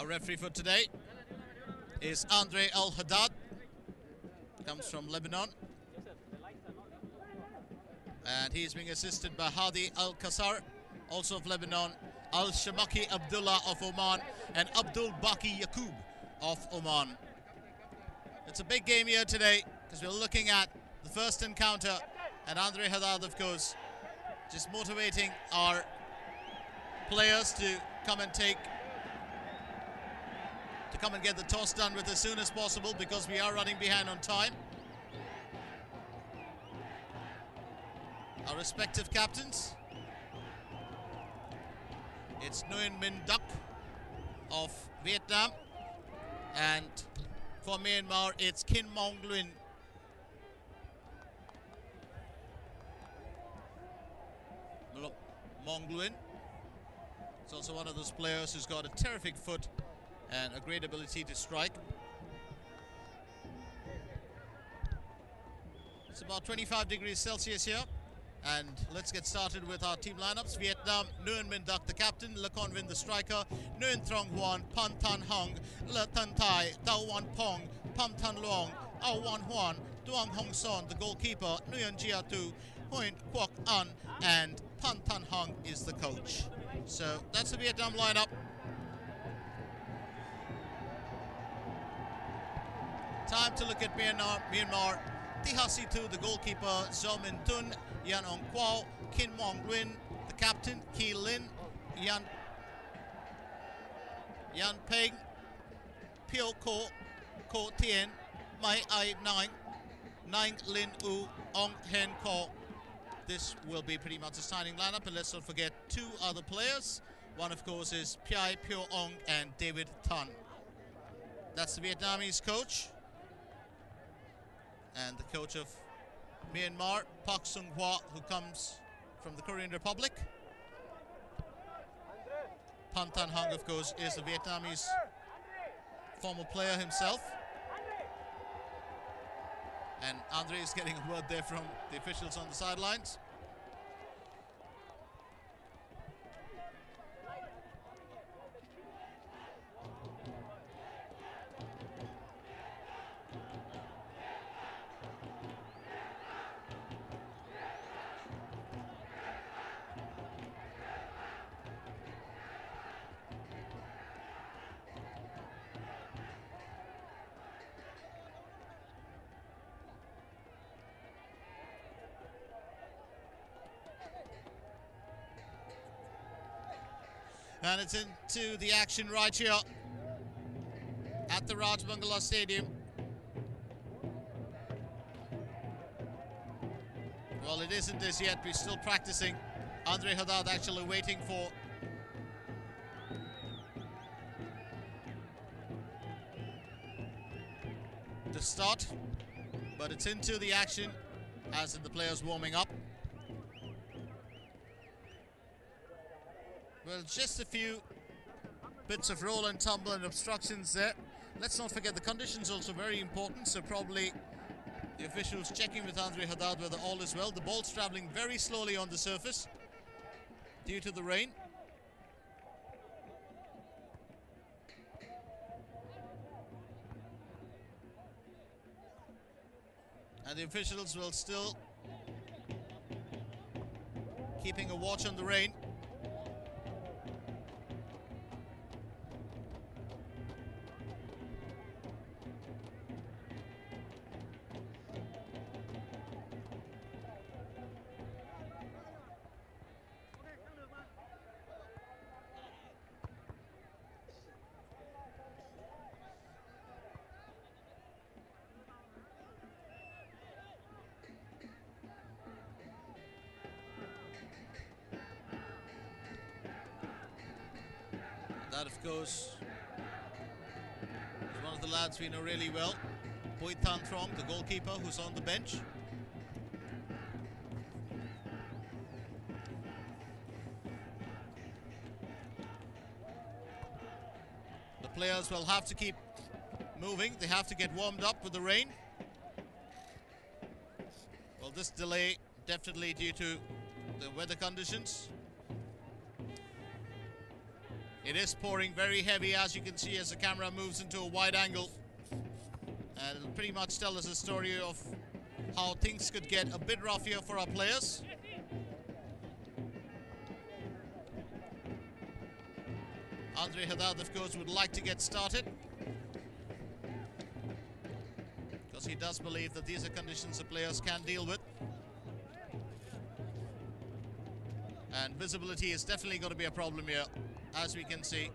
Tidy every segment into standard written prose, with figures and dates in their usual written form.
Our referee for today is Andre Al-Haddad, comes from Lebanon, and he's being assisted by Hadi Al-Qasar, also of Lebanon, Al-Shamaki Abdullah of Oman, and Abdul Baki Yaqub of Oman. It's a big game here today because we're looking at the first encounter, and Andre Haddad, of course, just motivating our players to come and get the toss done with as soon as possible, because we are running behind on time. Our respective captains. It's Nguyen Minh Duc of Vietnam, and for Myanmar it's Kin Mong Luin. Mong Luin. It's also one of those players who's got a terrific foot and a great ability to strike. It's about 25 degrees Celsius here. And let's get started with our team lineups. Vietnam, Nguyen Minh Duc, the captain, Le Con Vinh, the striker, Nguyen Trong Huan, Pan Tan Hong, Le Tan Thai, Dao Wan Pong, Pham Tan Luong, Ao Wan Huan, Duong Hong Son, the goalkeeper, Nguyen Gia Tu, Huyen Quoc An, and Pan Tan Hong is the coach. So that's the Vietnam lineup. Time to look at Myanmar. Tiha Situ, the goalkeeper, Zo Min Tun, Yan Ong Kwao, Kin Mong Luin, the captain, Ki Lin, Yan Peng, Pio Ko, Ko Tien, Mai Ai Nang, Nang Lin U, Ong Hen Ko. This will be pretty much a starting lineup, and let's not forget two other players. One, of course, is Phai Pyo Ong and David Tan. That's the Vietnamese coach. And the coach of Myanmar, Pak Sung Hwa, who comes from the Korean Republic. Pan Tan Hong, of course, is a Vietnamese former player himself. And Andre is getting a word there from the officials on the sidelines. And it's into the action right here at the Rajamangala Stadium. Well, it isn't as yet. We're still practicing. Andre Haddad actually waiting for the start. But it's into the action, as in the players warming up. Well, just a few bits of roll and tumble and obstructions there. Let's not forget the conditions also very important, so probably the officials checking with Andre Haddad whether all is well. The ball's traveling very slowly on the surface due to the rain. And the officials will still keeping a watch on the rain. That, of course, is one of the lads we know really well, Bui Tan Trong, the goalkeeper, who's on the bench. The players will have to keep moving. They have to get warmed up with the rain. Well, this delay definitely due to the weather conditions. It is pouring very heavy, as you can see, as the camera moves into a wide angle. And it'll pretty much tell us a story of how things could get a bit rough here for our players. Andre Haddad, of course, would like to get started, because he does believe that these are conditions the players can deal with. And visibility is definitely going to be a problem here, as we can see.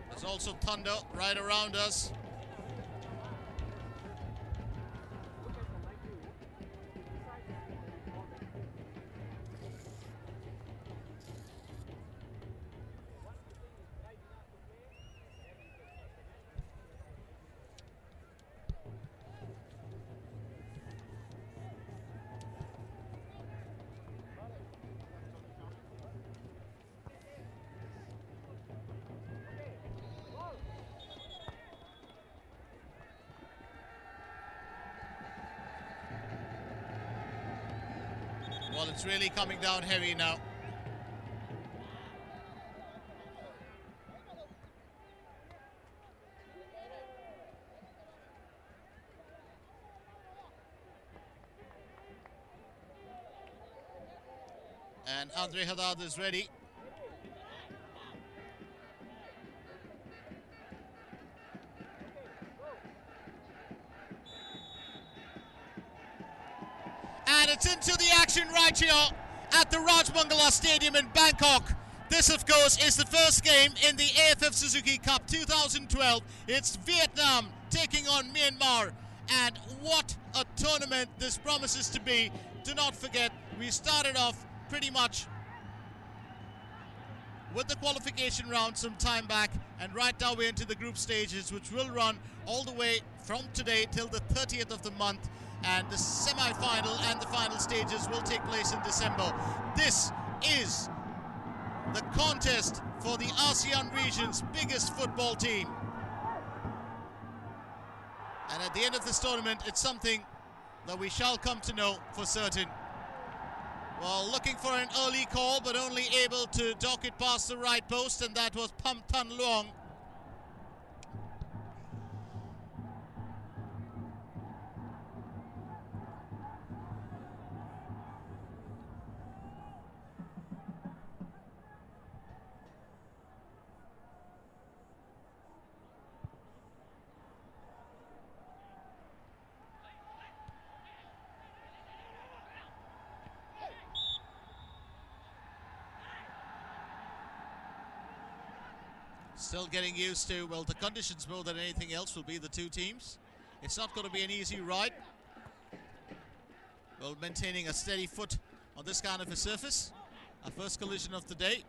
There's also thunder right around us. Well, it's really coming down heavy now. And Andre Haddad is ready. And it's into the action right here at the Rajamangala Stadium in Bangkok. This, of course, is the first game in the AFF Suzuki Cup 2012. It's Vietnam taking on Myanmar. And what a tournament this promises to be. Do not forget, we started off pretty much with the qualification round some time back, and right now we're into the group stages, which will run all the way from today till the 30th of the month, and the semi-final and the final stages will take place in December. This is the contest for the ASEAN region's biggest football team. And at the end of this tournament, it's something that we shall come to know for certain. Well, looking for an early call, but only able to dock it past the right post, and that was Pham Thanh Luong. Still getting used to, well, the conditions more than anything else will be the two teams. It's not going to be an easy ride. Well, maintaining a steady foot on this kind of a surface. Our first collision of the day.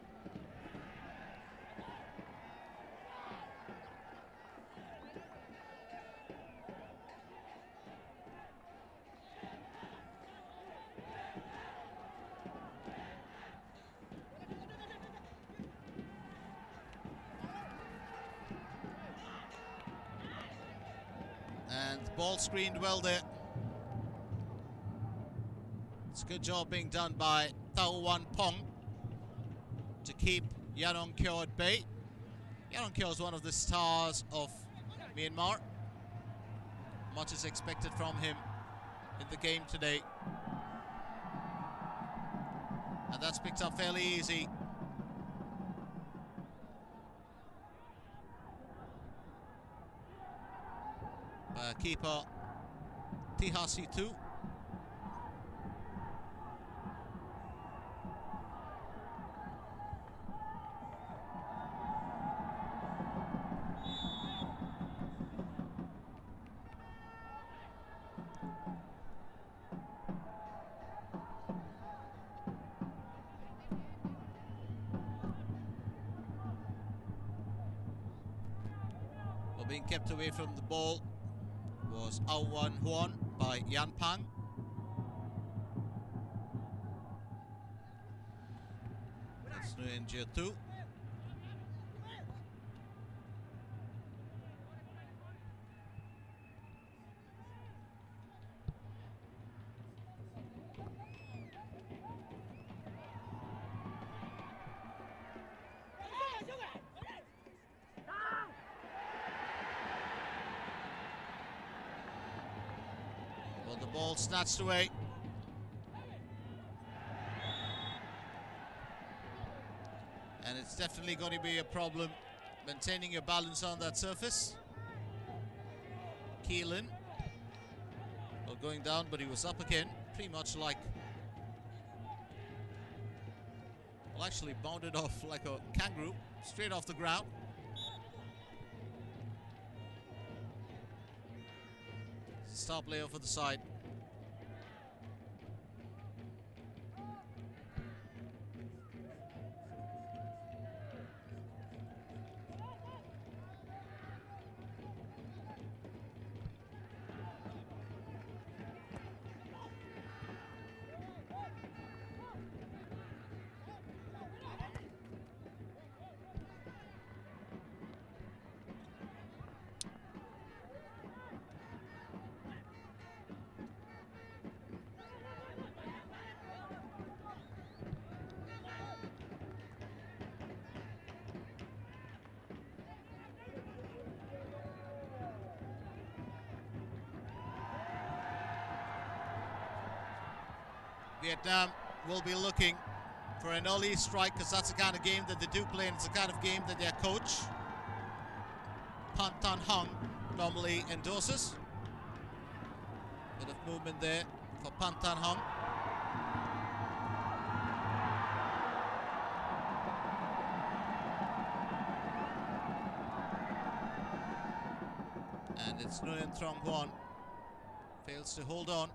And the ball screened well there. It's a good job being done by Thao Wan Pong to keep Yanong Kyo at bay. Yanong Kyo is one of the stars of Myanmar. Much is expected from him in the game today. And that's picked up fairly easy. Keeper Tihasitu. Well, being kept away from the ball was Awan Huan by Yan Pang. That's Nguyen Jia Tu. Well, the ball snatched away. And it's definitely going to be a problem maintaining your balance on that surface. Keelan. Well, going down, but he was up again. Pretty much like... Well, actually bounded off like a kangaroo. Straight off the ground. Star player for the side. Vietnam will be looking for an early strike because that's the kind of game that they do play, and it's the kind of game that their coach, Pan Tan Hung, normally endorses. Bit of movement there for Pan Tan Hung. And it's Nguyen Trong Huan. Fails to hold on.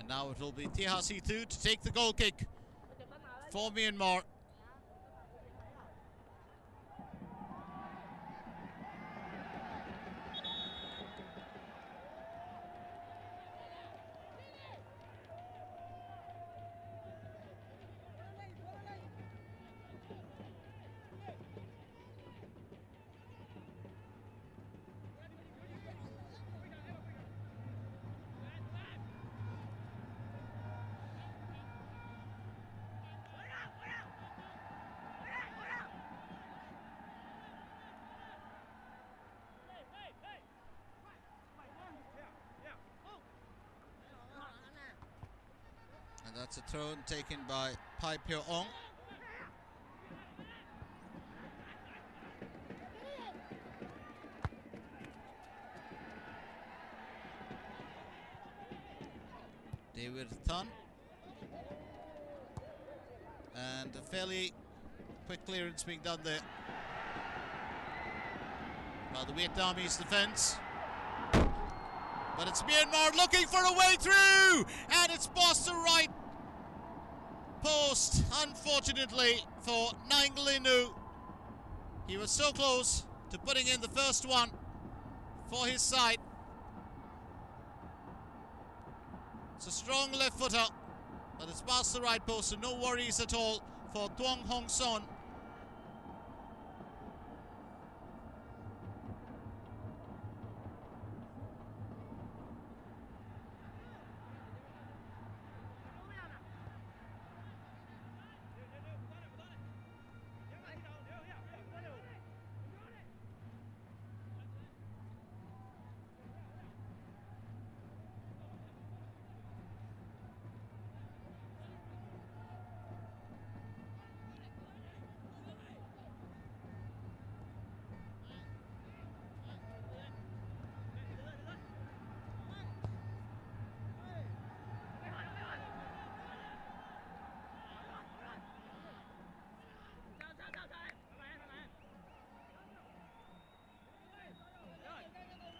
Now it will be THC2 to take the goal kick for Myanmar. And that's a throw taken by Pai Pyo Ong. David Thun. And a fairly quick clearance being done there by the Vietnamese defense. But it's Myanmar looking for a way through, and it's past the right post, unfortunately, for Nang Linu. He was so close to putting in the first one for his side. It's a strong left footer, but it's past the right post, so no worries at all for Tuong Hong Son.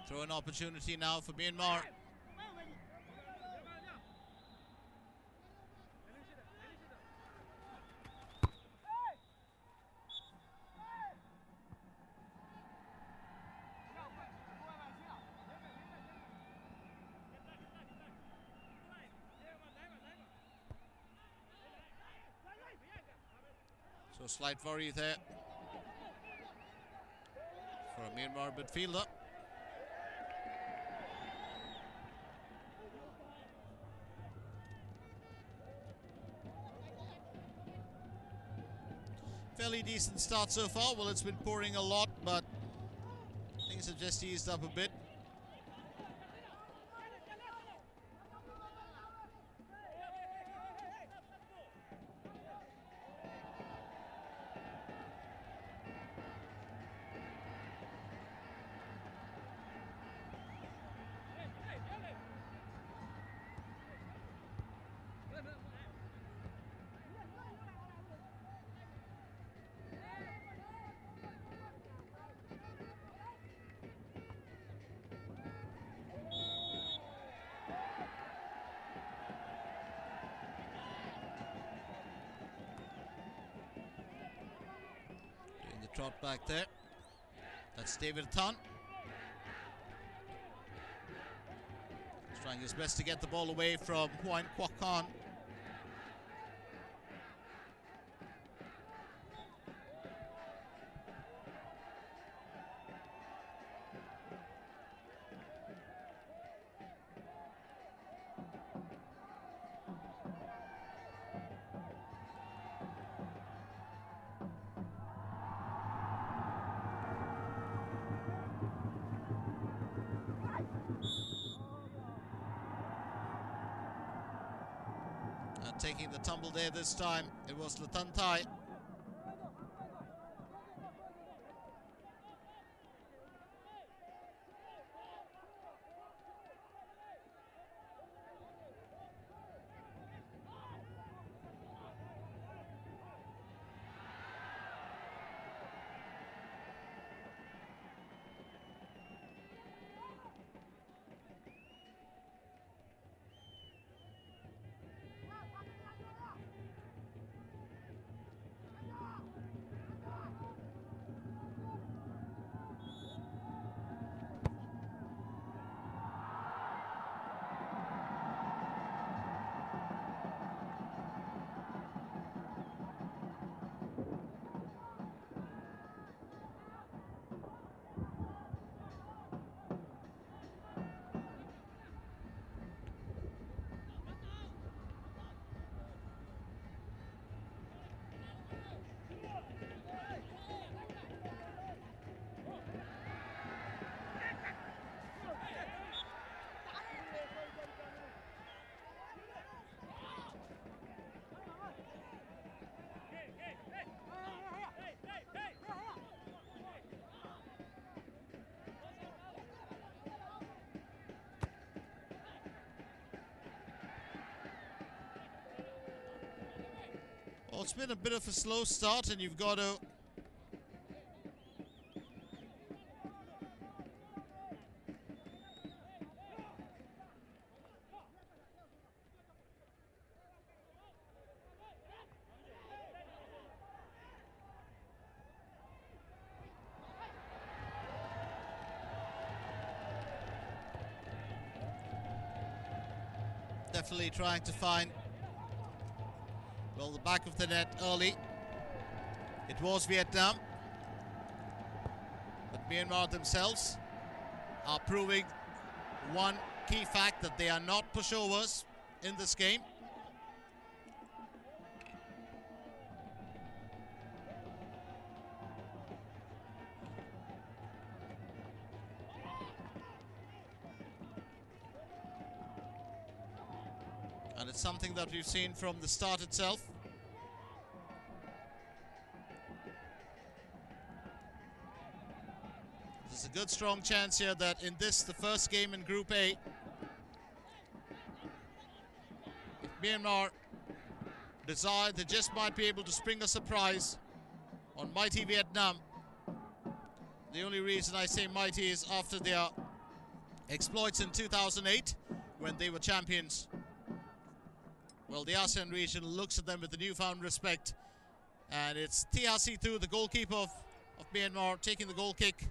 Throw an opportunity now for Myanmar. So slight worry there for a Myanmar midfielder. Fairly decent start so far. Well, it's been pouring a lot, but things have just eased up a bit. Trot back there. That's David Tan. He's trying his best to get the ball away from Huan Kwok Khan. Taking the tumble there this time, it was Latantai. Well, it's been a bit of a slow start, and you've got to definitely trying to find, well, the back of the net early. It was Vietnam, but Myanmar themselves are proving one key fact, that they are not pushovers in this game. And it's something that we've seen from the start itself. There's a good strong chance here that in this, the first game in Group A, if Myanmar decide they just might be able to spring a surprise on mighty Vietnam. The only reason I say mighty is after their exploits in 2008 when they were champions. Well, the ASEAN region looks at them with a newfound respect. And it's Tia Situ, the goalkeeper of Myanmar, taking the goal kick.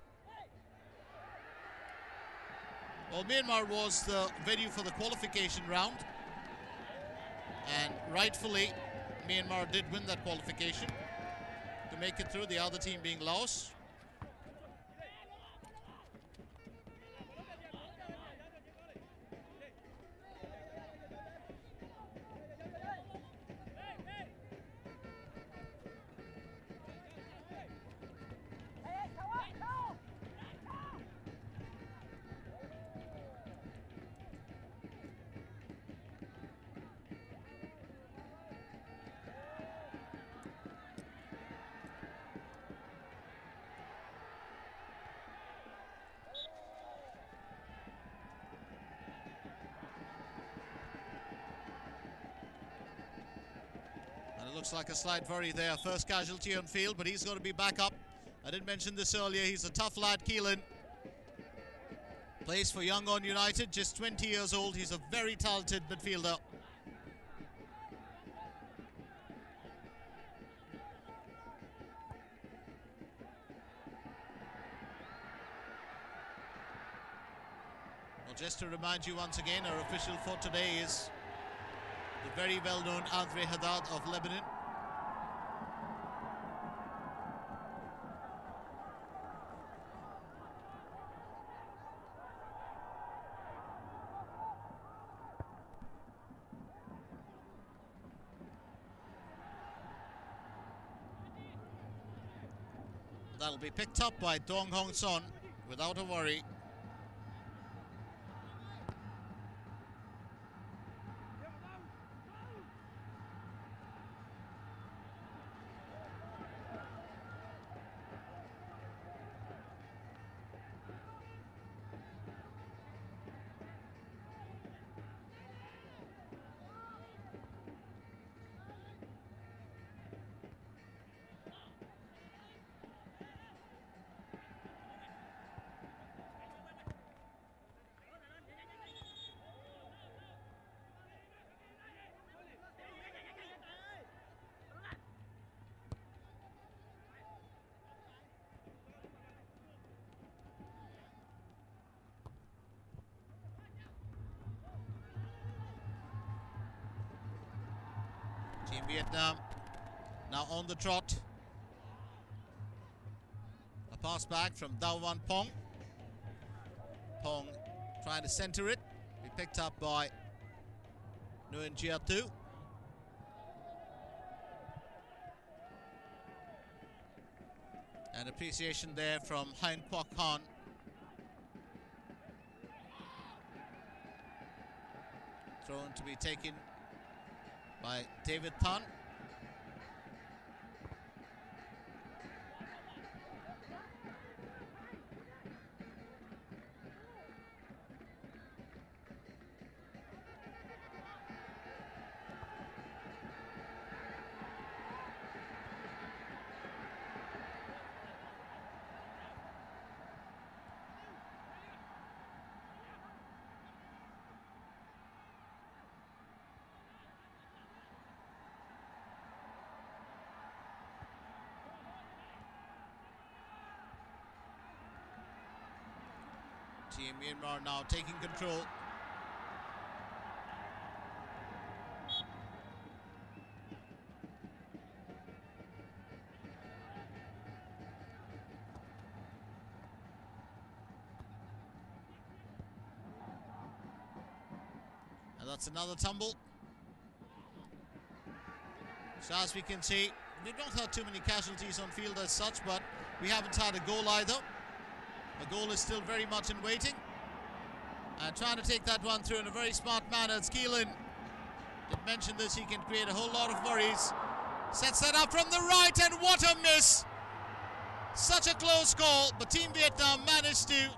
Well, Myanmar was the venue for the qualification round. And rightfully, Myanmar did win that qualification to make it through, the other team being Laos. looks like a slight worry there. First casualty on field, but he's going to be back up. I didn't mention this earlier. He's a tough lad, Keelan. Plays for Yangon United, just 20 years old. He's a very talented midfielder. Well, just to remind you once again, our official for today is the very well-known Andre Haddad of Lebanon. That'll be picked up by Dong Hong Son without a worry. Team Vietnam now on the trot. A pass back from Dao Wan Pong. Pong trying to center it. Be picked up by Nguyen Gia Tu. And appreciation there from Hein Kwok Han. Thrown to be taken by David Tan. Team Myanmar now taking control. And that's another tumble. So as we can see, we've not had too many casualties on field as such, but we haven't had a goal either. The goal is still very much in waiting. And trying to take that one through in a very smart manner. It's Keelan. Did mention this, he can create a whole lot of worries. Sets that up from the right, and what a miss! Such a close call, but Team Vietnam managed to,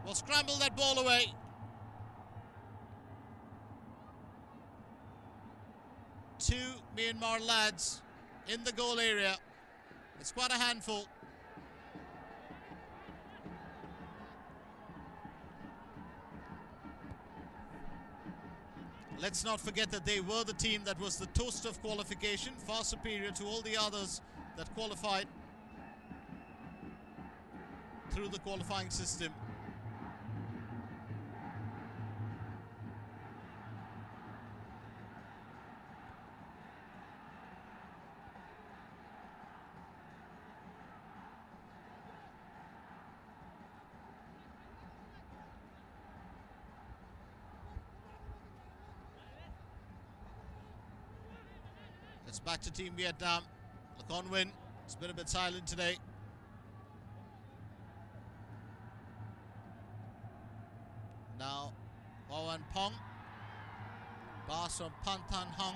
well, scramble that ball away. Two Myanmar lads in the goal area. It's quite a handful. Let's not forget that they were the team that was the toast of qualification, far superior to all the others that qualified through the qualifying system. It's back to Team Vietnam. Lacan Nguyen. It's been a bit silent today. Now, Owen Pong. Pass from Pan Tan Hung.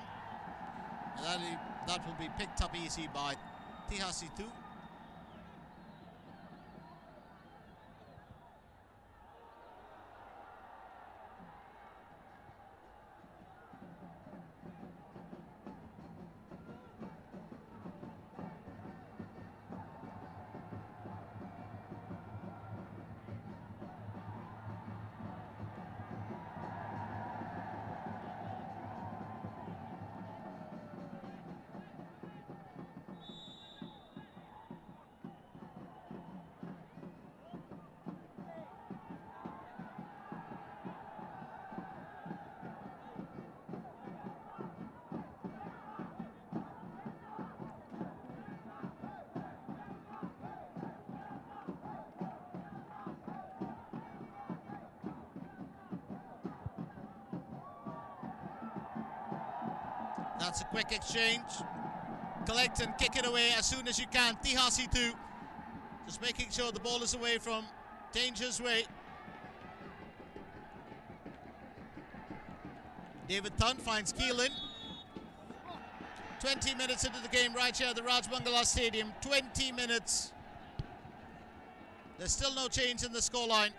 And that will be picked up easy by Tihasi Tu. That's a quick exchange. Collect and kick it away as soon as you can. Tihasi too. Just making sure the ball is away from danger's way. David Thun finds Keelan. 20 minutes into the game right here at the Rajamangala Stadium. 20 minutes. There's still no change in the scoreline.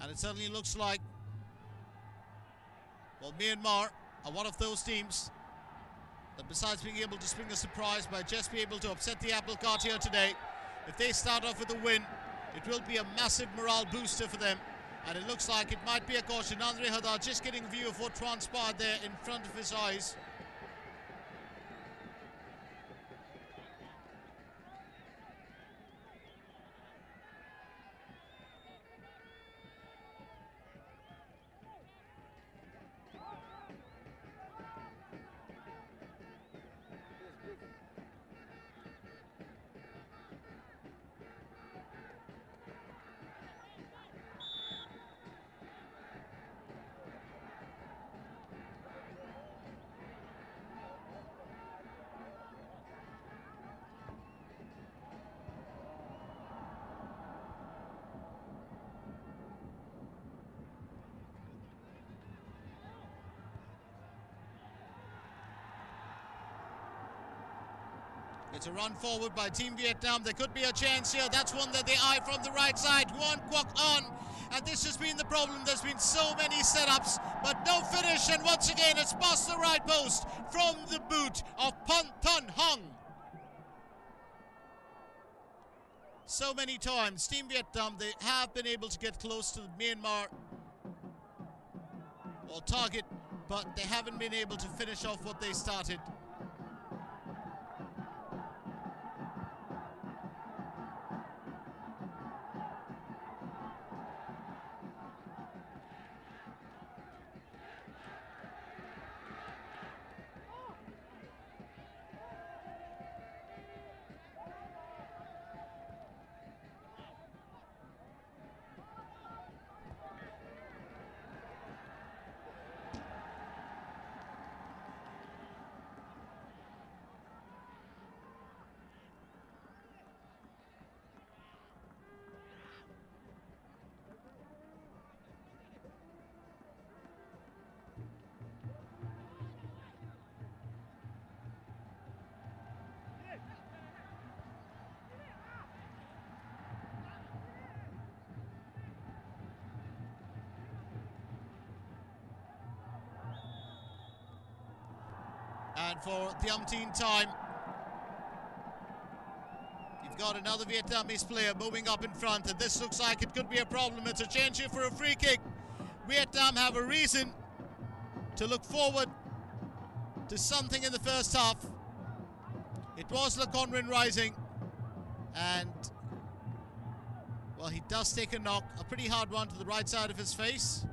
And it certainly looks like, well, Myanmar are one of those teams that, besides being able to swing a surprise by just be able to upset the apple cart here today, if they start off with a win, it will be a massive morale booster for them. And it looks like it might be a caution. Andre Hadar just getting a view of what transpired there in front of his eyes. It's a run forward by Team Vietnam. There could be a chance here. That's one that they eye from the right side. Huan Quoc on. And this has been the problem. There's been so many setups, but no finish. And once again, it's past the right post from the boot of Pan Tan Hong. So many times, Team Vietnam, they have been able to get close to the Myanmar or target, but they haven't been able to finish off what they started. And for the umpteenth time, you've got another Vietnamese player moving up in front, and this looks like it could be a problem. It's a change here for a free kick. Vietnam have a reason to look forward to something in the first half. It was Le Conwin rising, and, well, he does take a knock, a pretty hard one to the right side of his face.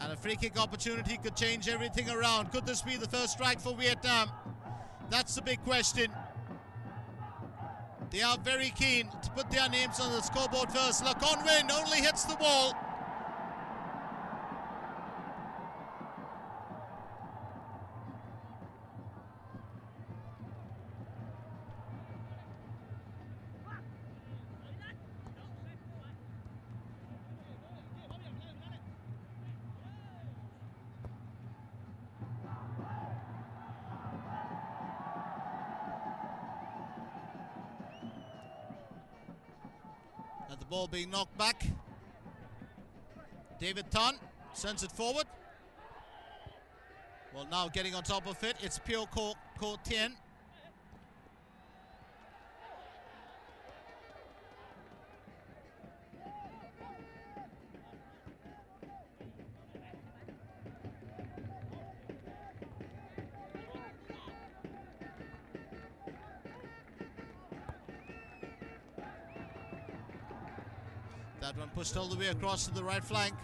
And a free kick opportunity could change everything around. Could this be the first strike for Vietnam? That's the big question. They are very keen to put their names on the scoreboard first. Le Conwin only hits the wall. The ball being knocked back. David Tan sends it forward. Well, now getting on top of it, it's Pio Ko Tien. That one pushed all the way across to the right flank.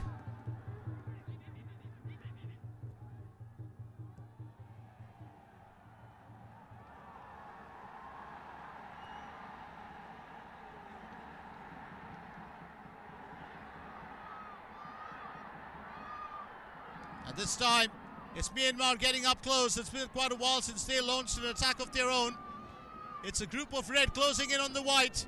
And this time, it's Myanmar getting up close. It's been quite a while since they launched an attack of their own. It's a group of red closing in on the white.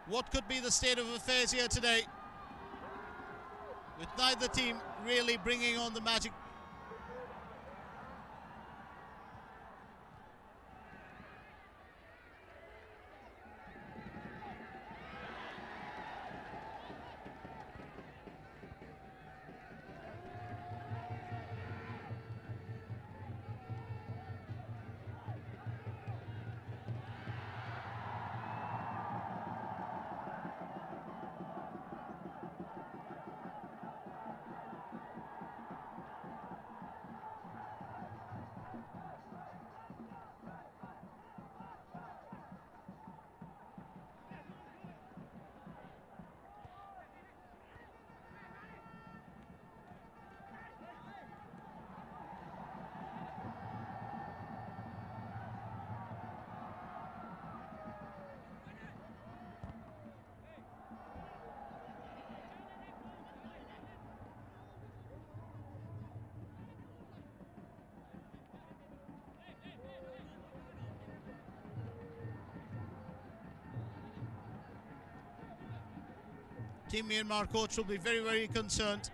What could be the state of affairs here today? With neither team really bringing on the magic. Team Myanmar coach will be very, very concerned.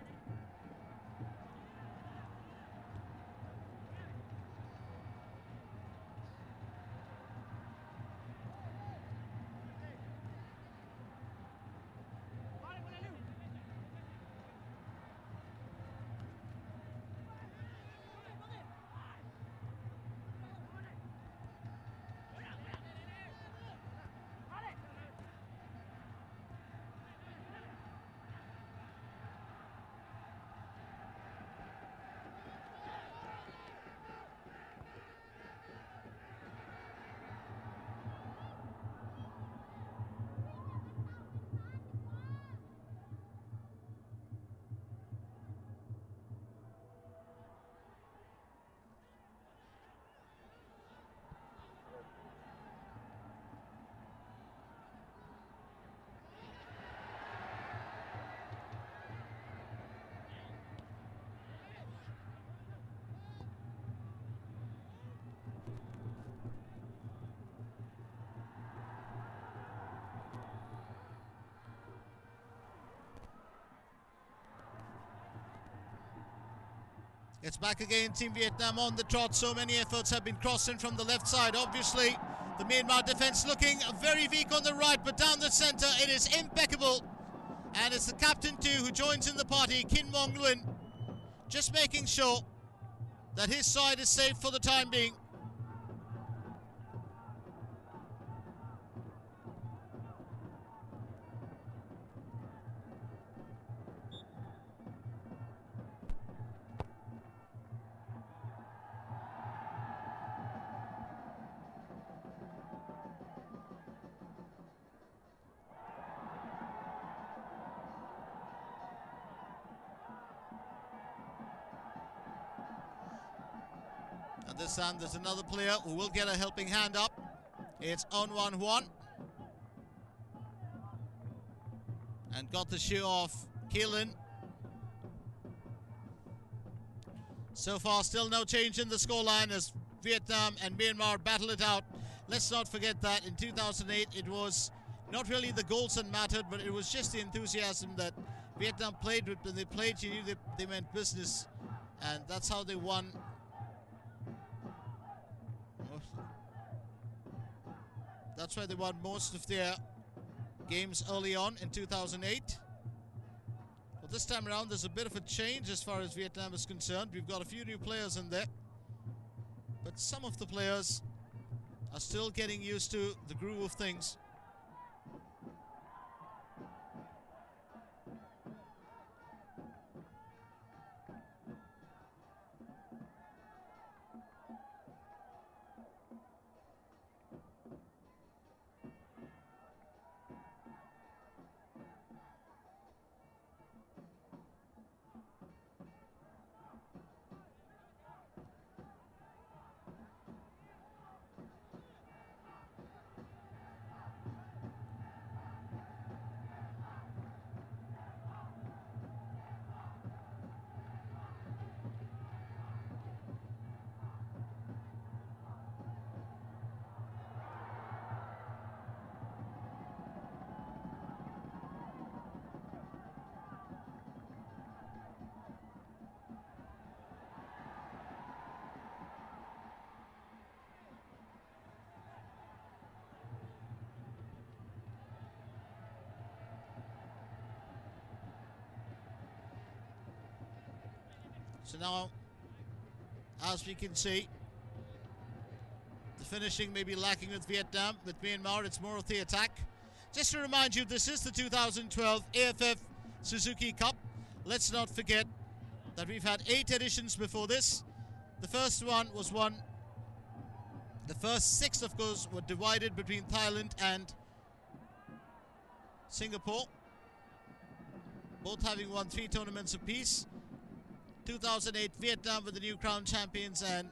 It's back again, Team Vietnam on the trot. So many efforts have been crossed in from the left side. Obviously, the Myanmar defense looking very weak on the right, but down the center, it is impeccable. And it's the captain too who joins in the party, Kin Mong Lun, just making sure that his side is safe for the time being. And this time there's another player who will get a helping hand up. It's On Wan Huan. And got the shoe off Keelan. So far still no change in the scoreline as Vietnam and Myanmar battle it out. Let's not forget that in 2008 it was not really the goals that mattered, but it was just the enthusiasm that Vietnam played with. When they played, you knew they meant business. And that's how they won That's why they won most of their games early on in 2008. But this time around, there's a bit of a change as far as Vietnam is concerned. We've got a few new players in there. But some of the players are still getting used to the groove of things. So now, as we can see, the finishing may be lacking with Vietnam. With Myanmar, it's more of the attack. Just to remind you, this is the 2012 AFF Suzuki Cup. Let's not forget that we've had 8 editions before this. The first one was won. The first 6, of course, were divided between Thailand and Singapore, both having won 3 tournaments apiece. 2008 Vietnam were the new crown champions, and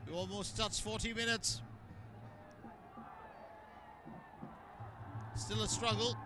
we almost touched 40 minutes. Still a struggle.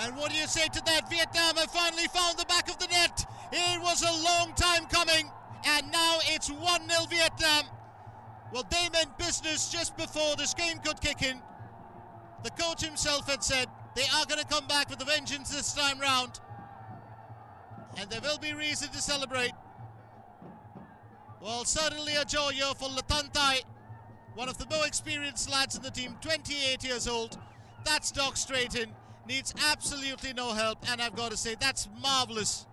And what do you say to that? Vietnam have finally found the back of the net. It was a long time coming, and now it's 1-0 Vietnam. Well, they meant business just before this game could kick in. The coach himself had said they are going to come back with a vengeance this time round, and there will be reason to celebrate. Well, certainly a joy here for Latantai, one of the more experienced lads in the team, 28 years old. That's dog straight in. Needs absolutely no help, and I've got to say, that's marvellous.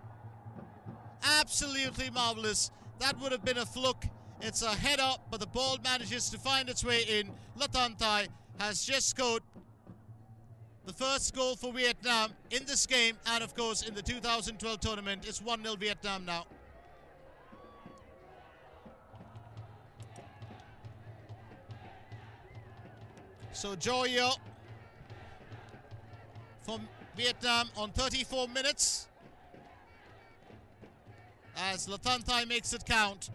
Absolutely marvellous. That would have been a fluke. It's a header, but the ball manages to find its way in. Latantai has just scored the first goal for Vietnam in this game, and of course in the 2012 tournament. It's 1-0 Vietnam now. So Joyo from Vietnam on 34 minutes as Latantai makes it count.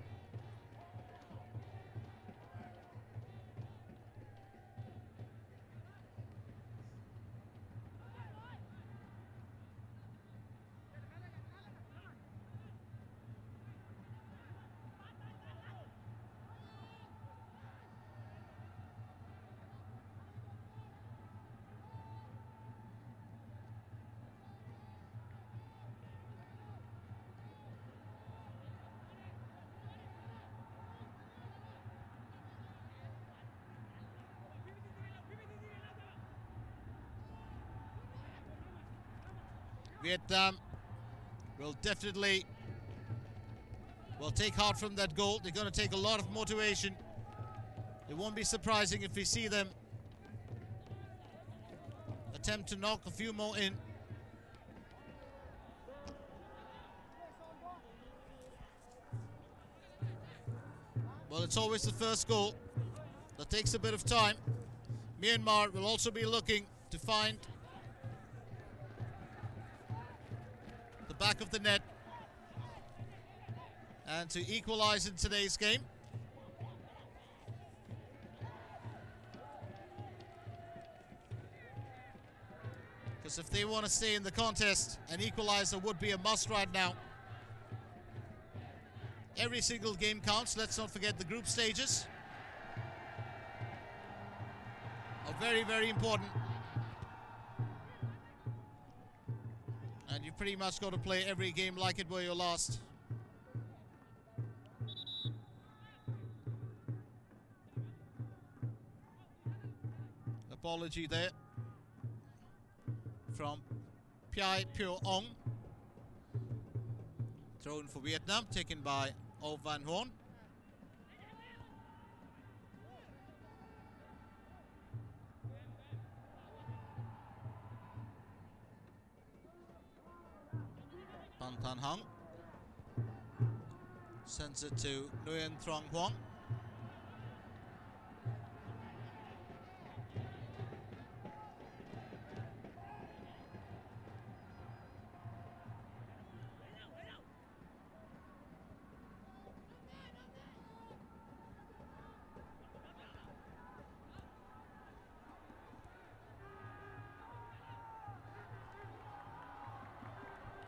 Vietnam will definitely take heart from that goal. They're going to take a lot of motivation. It won't be surprising if we see them attempt to knock a few more in. Well, it's always the first goal that takes a bit of time. Myanmar will also be looking to find the back of the net and to equalize in today's game. Because if they want to stay in the contest, an equalizer would be a must right now. Every single game counts. Let's not forget the group stages are very, very important. And you pretty much got to play every game like it were your last. Apology there from Phai Pyo Ong. Thrown for Vietnam, taken by O Van Horn. Pan Tan Hang sends it to Nguyen Trong Huong.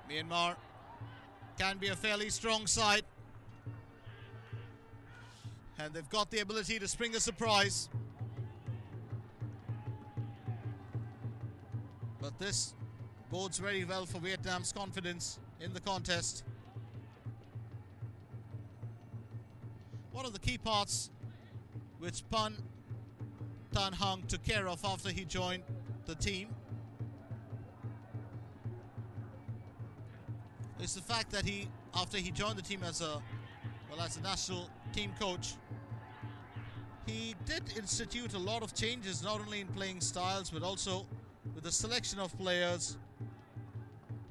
Myanmar can be a fairly strong side, and they've got the ability to spring a surprise. But this bodes very well for Vietnam's confidence in the contest. One of the key parts which Pan Tan Hang took care of after he joined the team is the fact that after he joined the team as a national team coach, he did institute a lot of changes, not only in playing styles but also with the selection of players.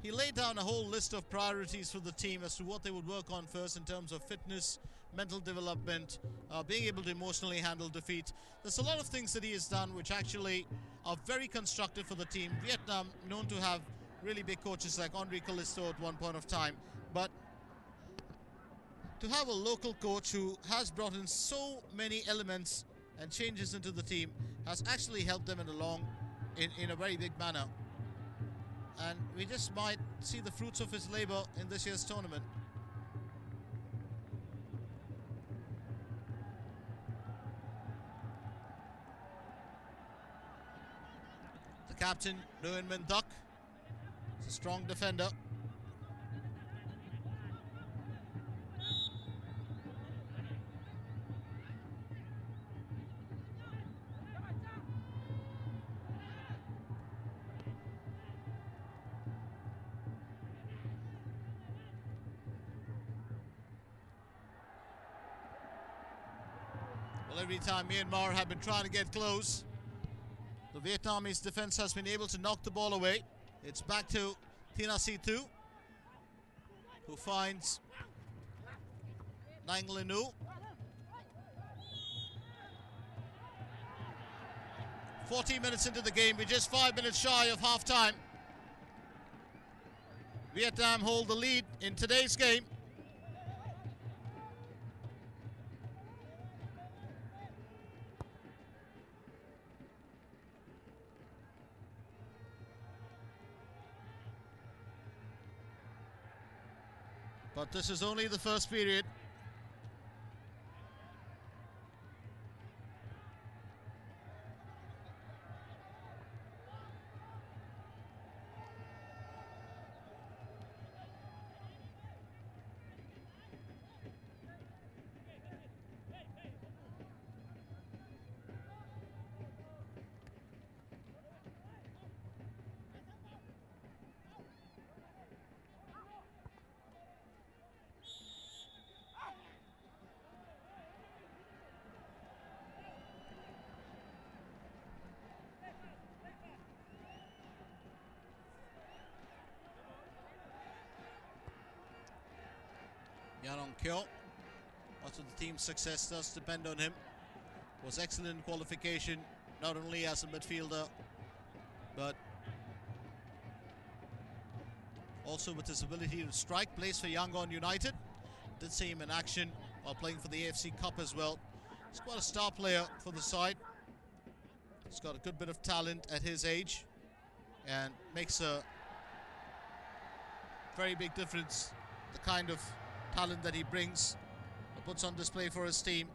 He laid down a whole list of priorities for the team as to what they would work on first in terms of fitness, mental development, being able to emotionally handle defeat. There's a lot of things that he has done which actually are very constructive for the team. Vietnam known to have really big coaches like Henri Callisto at one point of time, but to have a local coach who has brought in so many elements and changes into the team has actually helped them in a very big manner. And we just might see the fruits of his labor in this year's tournament. The captain, Nguyen Minh Duc, is a strong defender. Well, every time Myanmar have been trying to get close, the Vietnamese defense has been able to knock the ball away. It's back to Thinasitu, who finds Nang Linu. 14 minutes into the game, we're just 5 minutes shy of half-time. Vietnam hold the lead in today's game. But this is only the first period. Yanong Kyo. Much of the team's success does depend on him. Was excellent in qualification, not only as a midfielder, but also with his ability to strike. Plays for Yangon United. Did see him in action while playing for the AFC Cup as well. He's quite a star player for the side. He's got a good bit of talent at his age and makes a very big difference. The kind of talent that he brings, puts on display for his team.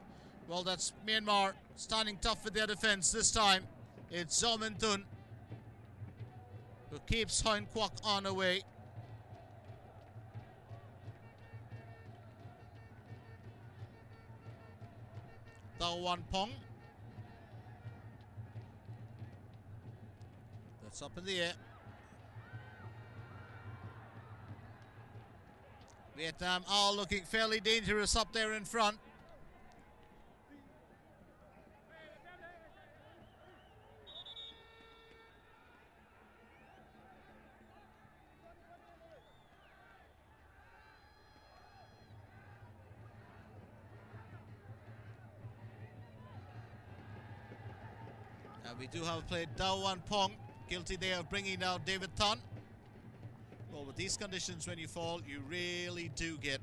Well, that's Myanmar standing tough with their defense. This time it's Zomintun who keeps Hoin Kwok on away. Dao Wan Pong. That's up in the air. Vietnam are looking fairly dangerous up there in front. And we do have a player, Dao Wan Pong, guilty there of bringing down David Tan. Well, with these conditions, when you fall, you really do get...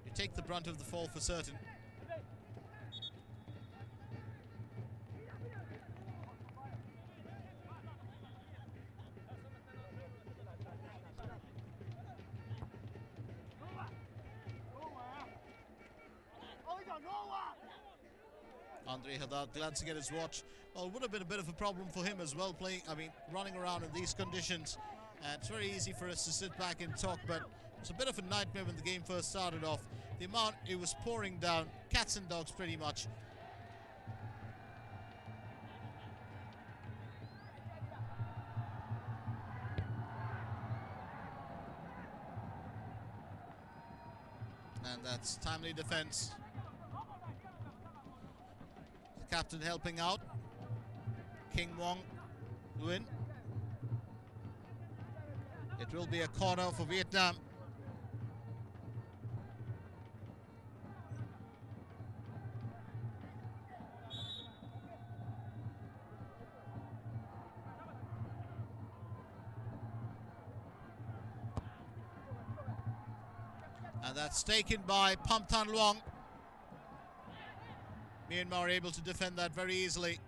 You take the brunt of the fall for certain. Andre Haddad glancing at his watch. Well, it would have been a bit of a problem for him as well, running around in these conditions. And it's very easy for us to sit back and talk, but it's a bit of a nightmare when the game first started off. The amount it was pouring down, cats and dogs pretty much. And that's timely defense. The captain helping out. King Wong Nguyen. It will be a corner for Vietnam. And that's taken by Pham Thanh Luong. Myanmar able to defend that very easily.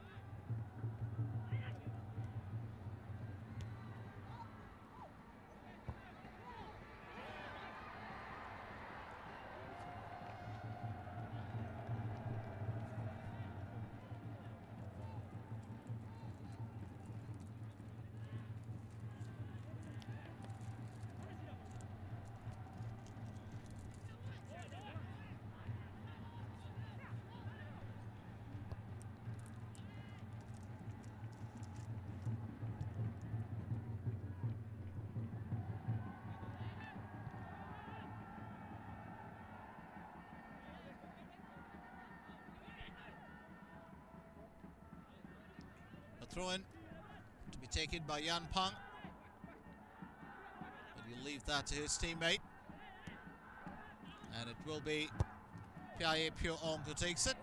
Throw in to be taken by Yan Pang, but he'll leave that to his teammate, and it will be Pyae Pyo Ong who takes it.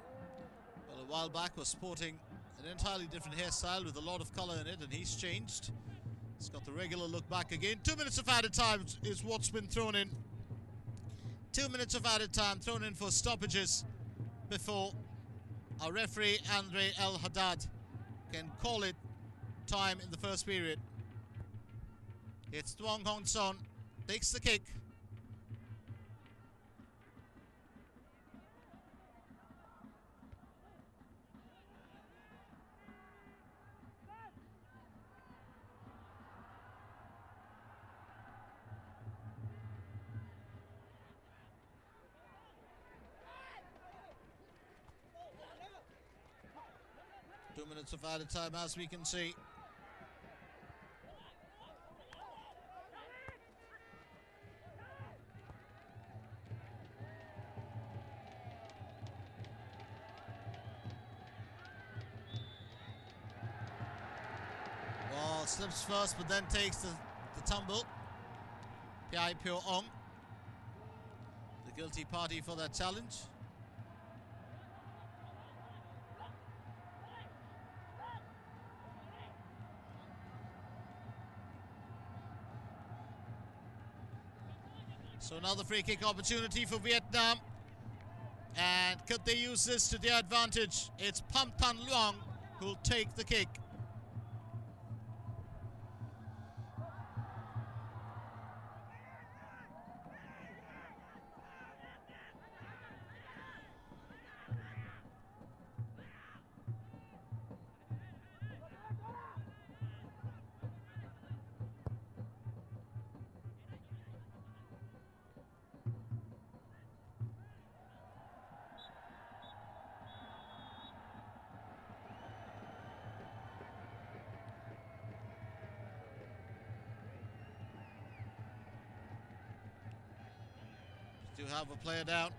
Well, a while back was sporting an entirely different hairstyle with a lot of colour in it, and he's changed. He's got the regular look back again. 2 minutes of added time is what's been thrown in. 2 minutes of added time thrown in for stoppages before our referee Andre El Haddad can call it time in the first period. It's Tuong Hong Son, takes the kick. Two minutes of added time, as we can see. Ball slips first, but then takes the tumble. Pyae Pyo Ong the guilty party for that challenge. So another free kick opportunity for Vietnam. And could they use this to their advantage? It's Pham Thanh Luang who'll take the kick. Do have a player down.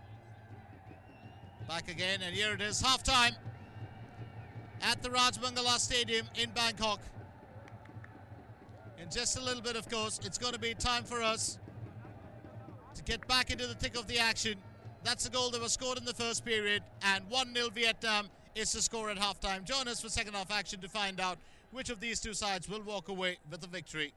Back again, and here it is, half-time at the Rajamangala Stadium in Bangkok. In just a little bit, of course, it's going to be time for us to get back into the thick of the action. That's the goal that was scored in the first period, and 1-0 Vietnam is the score at half-time. Join us for second half action to find out which of these two sides will walk away with the victory.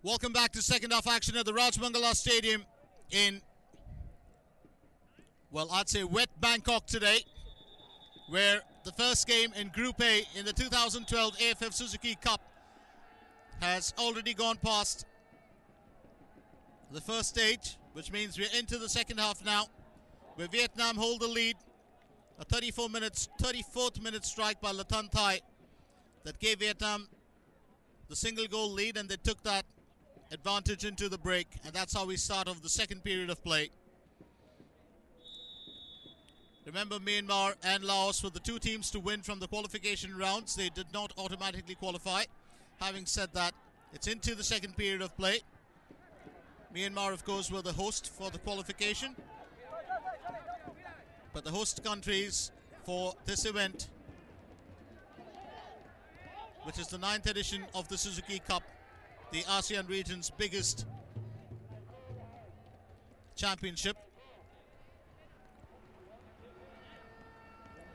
Welcome back to second half action at the Rajamangala Stadium in, well, I'd say wet Bangkok today, where the first game in Group A in the 2012 AFF Suzuki Cup has already gone past the first stage, which means we're into the second half now, where Vietnam hold the lead. A 34th minute strike by Latan Thai that gave Vietnam the single goal lead, and they took that advantage into the break, and that's how we start off the second period of play. Remember, Myanmar and Laos were the two teams to win from the qualification rounds. They did not automatically qualify. Having said that, it's into the second period of play. Myanmar, of course, were the host for the qualification, but the host countries for this event, which is the 9th edition of the Suzuki Cup, the ASEAN region's biggest championship.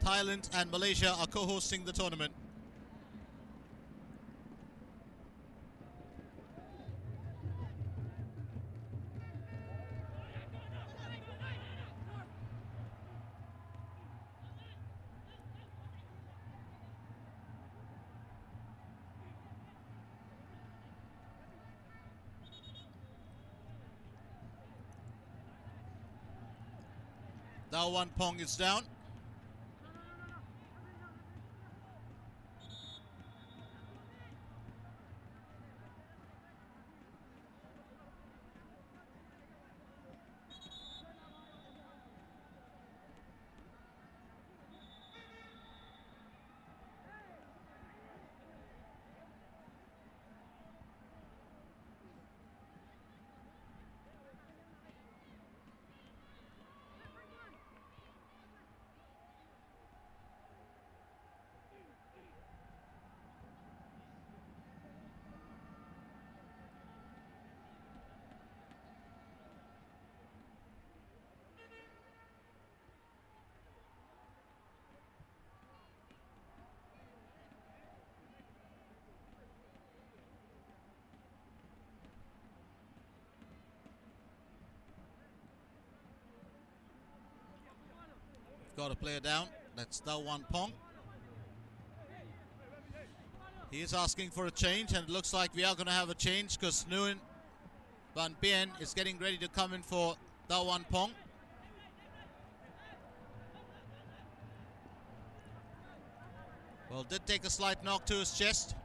Thailand and Malaysia are co-hosting the tournament. Now one Pong is down. Got a player down. That's now one Pong. He is asking for a change, and it looks like we are going to have a change because Nguyen Van Bien is getting ready to come in for Da Wan Pong. Well, did take a slight knock to his chest.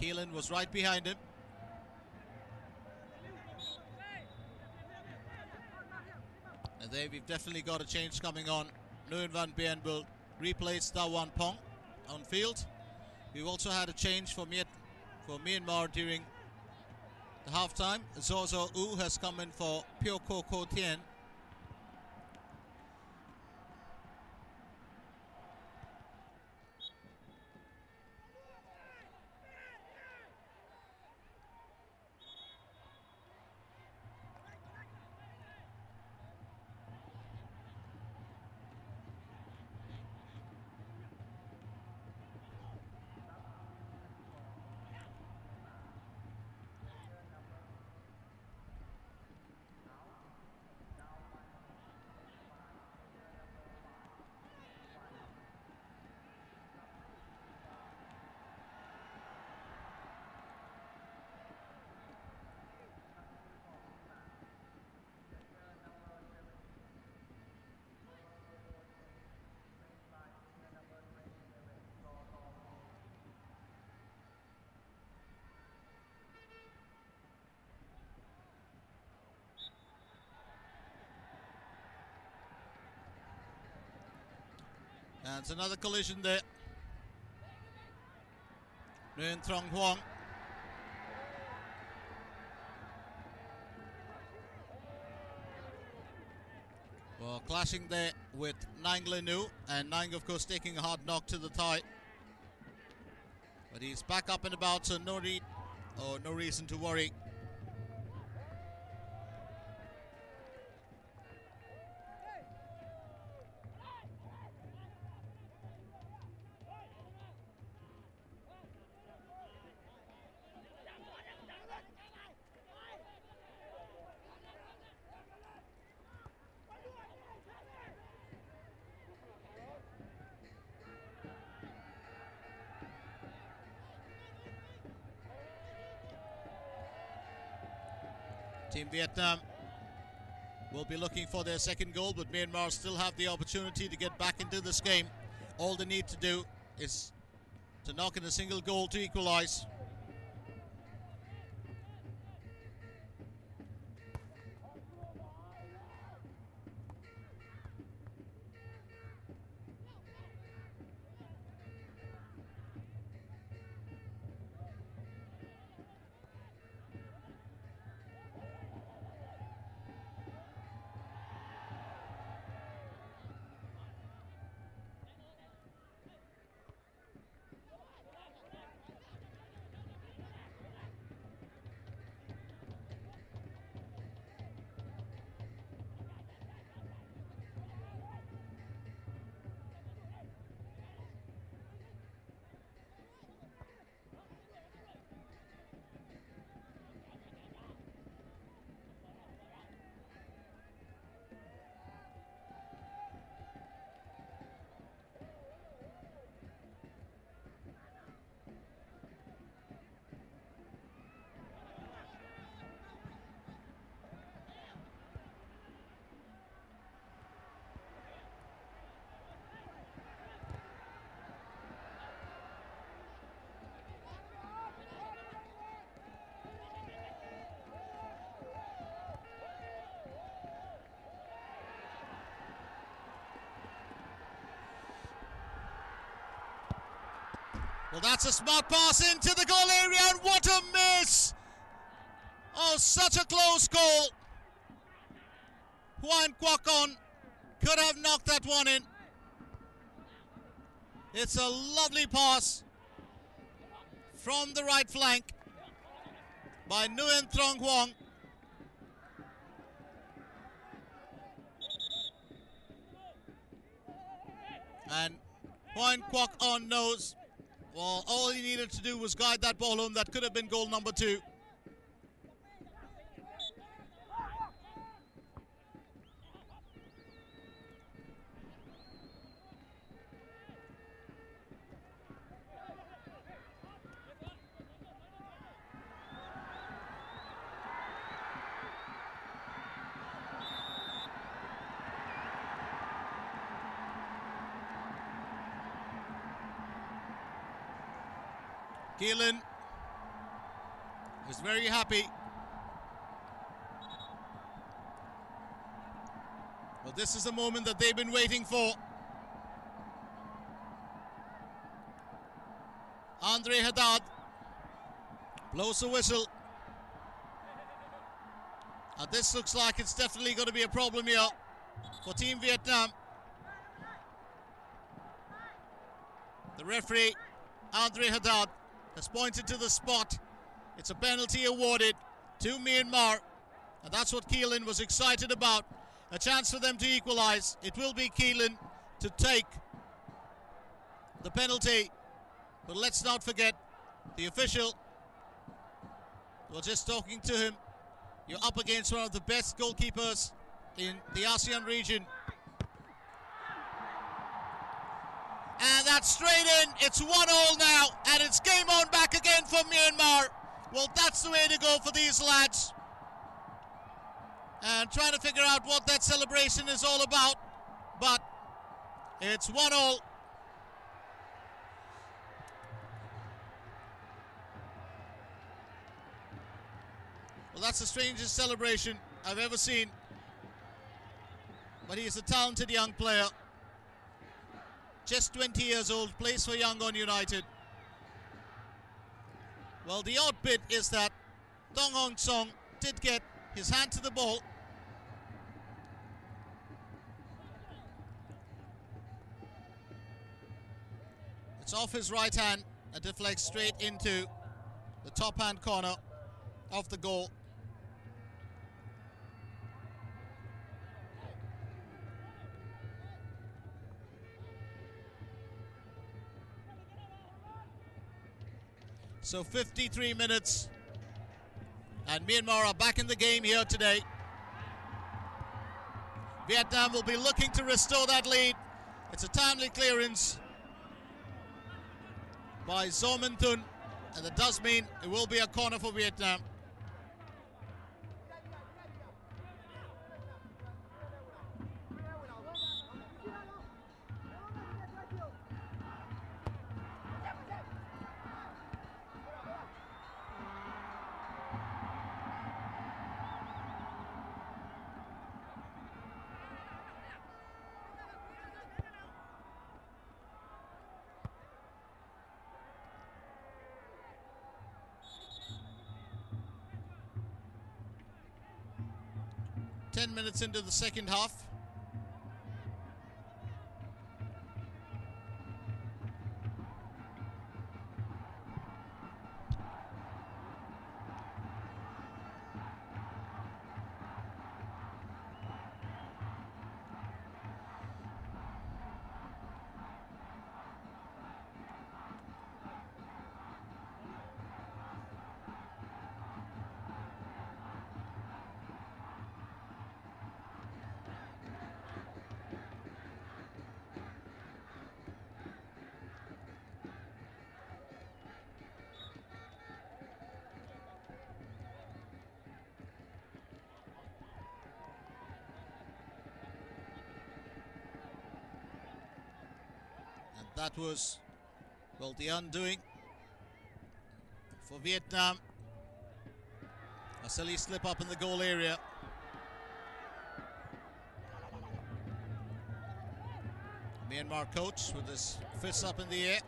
Keelan was right behind him. And there we've definitely got a change coming on. Nguyen Van Bien will replace Da Wan Pong on field. We've also had a change for Myanmar during the halftime. Zozo U has come in for Pyo Ko Ko Tien. And it's another collision there. Nguyen Trong Huang. Well, clashing there with Nang Lenu, and Nang, of course, taking a hard knock to the thigh. But he's back up and about, so no reason to worry. Team Vietnam will be looking for their second goal, but Myanmar still have the opportunity to get back into this game. All they need to do is to knock in a single goal to equalize. Well, that's a smart pass into the goal area, and what a miss! Oh, such a close goal. Huan Kwakon could have knocked that one in. It's a lovely pass from the right flank by Nguyen Trong Huang. And Huan Kwakon knows, well, all he needed to do was guide that ball home. That could have been goal number 2. Keelan is very happy. Well, this is the moment that they've been waiting for. Andre Haddad blows the whistle. And this looks like it's definitely going to be a problem here for Team Vietnam. The referee, Andre Haddad, has pointed to the spot. It's a penalty awarded to Myanmar, and that's what Keelan was excited about. A chance for them to equalize. It will be Keelan to take the penalty, but let's not forget the official. We're just talking to him. You're up against one of the best goalkeepers in the ASEAN region. And that's straight in. It's 1-1 now, and it's game on back again for Myanmar. Well, that's the way to go for these lads. And trying to figure out what that celebration is all about. But it's 1-1. Well, that's the strangest celebration I've ever seen. But he's a talented young player. Just 20 years old, plays for Yangon United. Well, the odd bit is that Dong Hong Song did get his hand to the ball. It's off his right hand and deflects straight into the top hand corner of the goal. So 53 minutes, and Myanmar are back in the game here today. Vietnam will be looking to restore that lead. It's a timely clearance by Zo Min Thun, and that does mean it will be a corner for Vietnam. 10 minutes into the second half. That was, well, the undoing for Vietnam. A silly slip up in the goal area. Myanmar coach with his fists up in the air.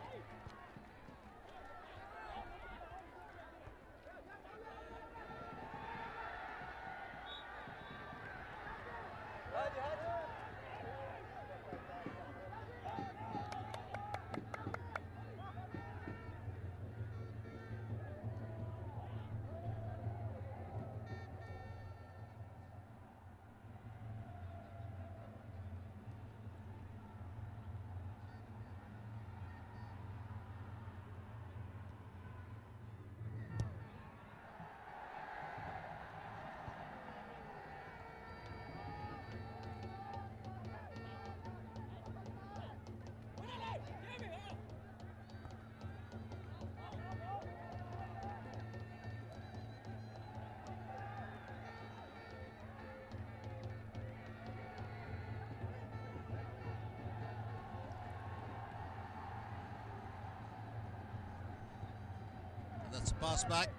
That's a pass back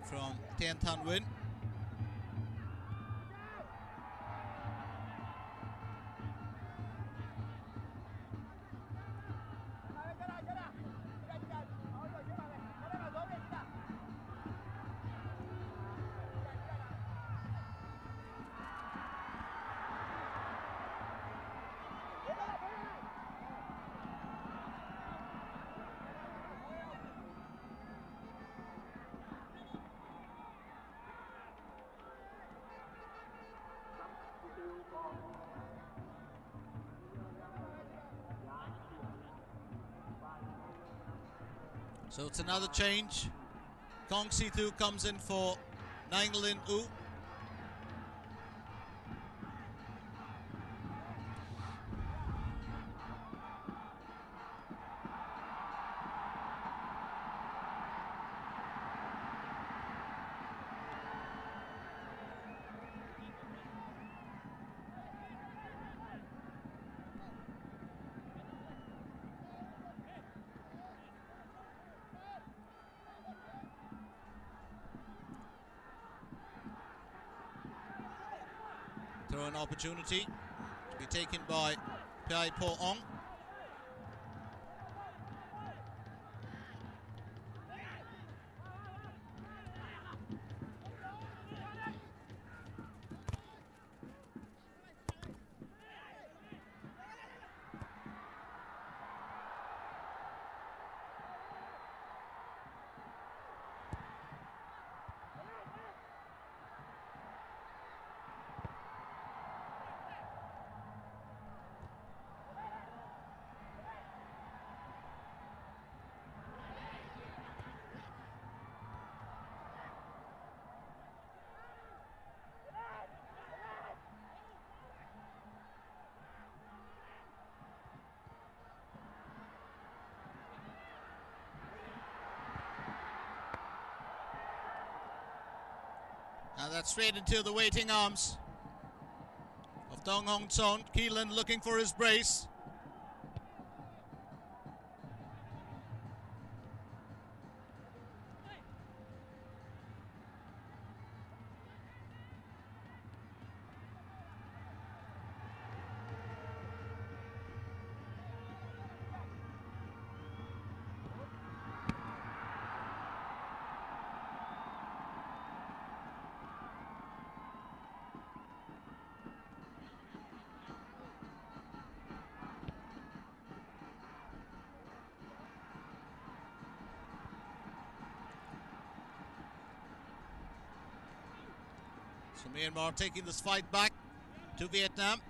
from Tien Thanh Nguyen. So it's another change. Kong Si-thu comes in for Nang Lin U. Throw an opportunity to be taken by Phai Po Ong. And that's straight into the waiting arms of Dong Hong Son. Keelan looking for his brace. So Myanmar taking this fight back to Vietnam.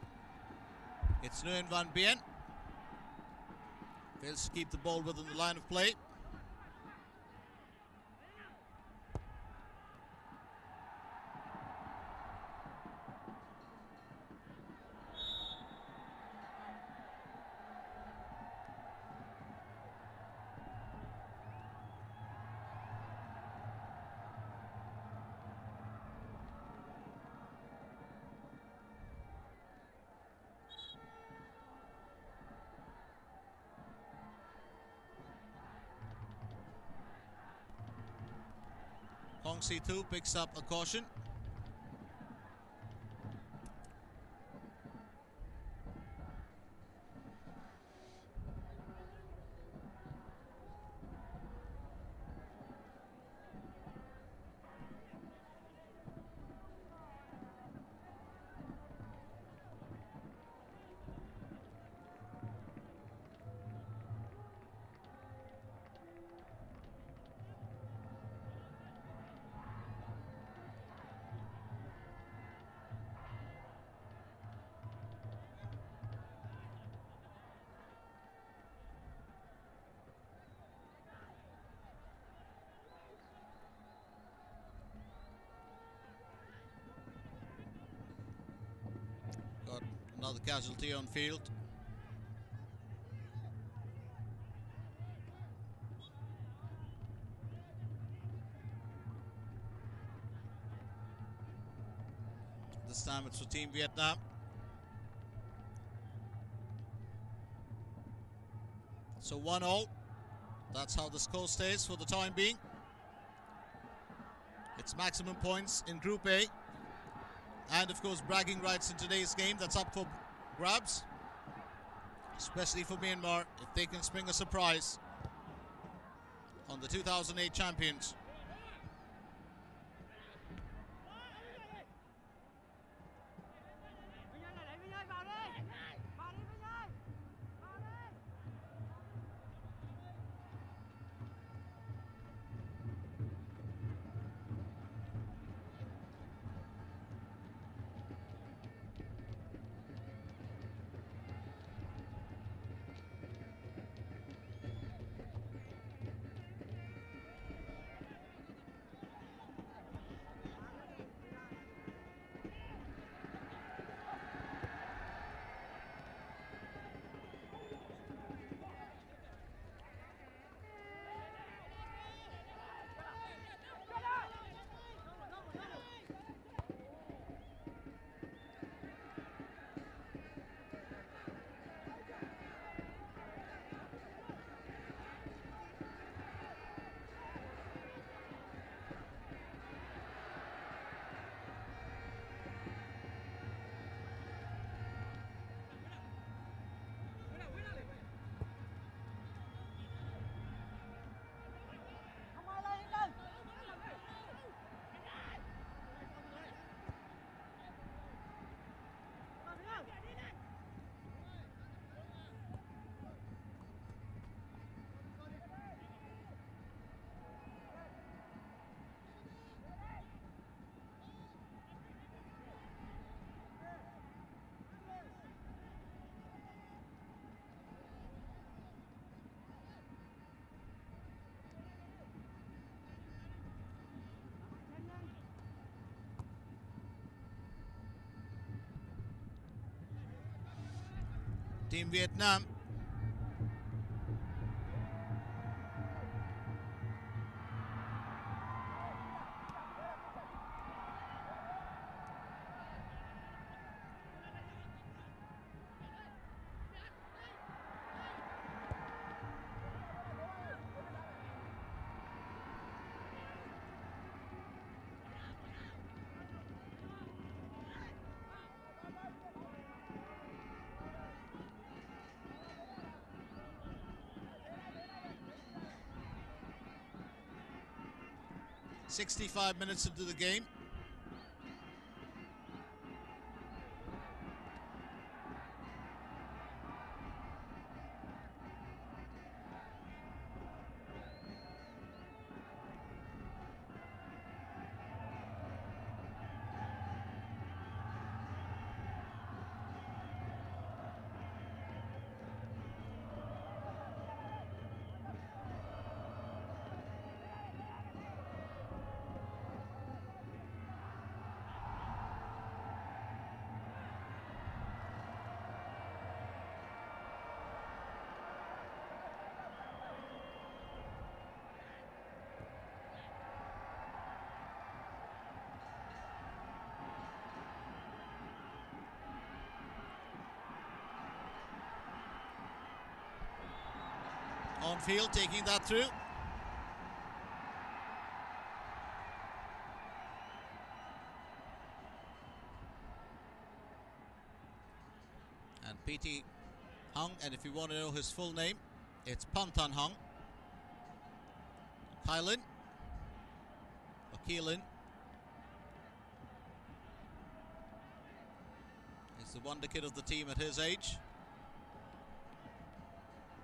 It's Nguyen Van Bien. Fails to keep the ball within the line of play. Hong Si-tu picks up a caution. Got another casualty on field. This time it's for Team Vietnam. So 1-1. That's how the score stays for the time being. It's maximum points in Group A. And of course bragging rights in today's game. That's up for grabs. Especially for Myanmar if they can spring a surprise on the 2008 champions. Team Vietnam. "65 minutes into the game. on field, taking that through. And P.T. Hung, and if you want to know his full name, it's Pantan Hung. Keilin, or Keilin, he's the wonder kid of the team at his age.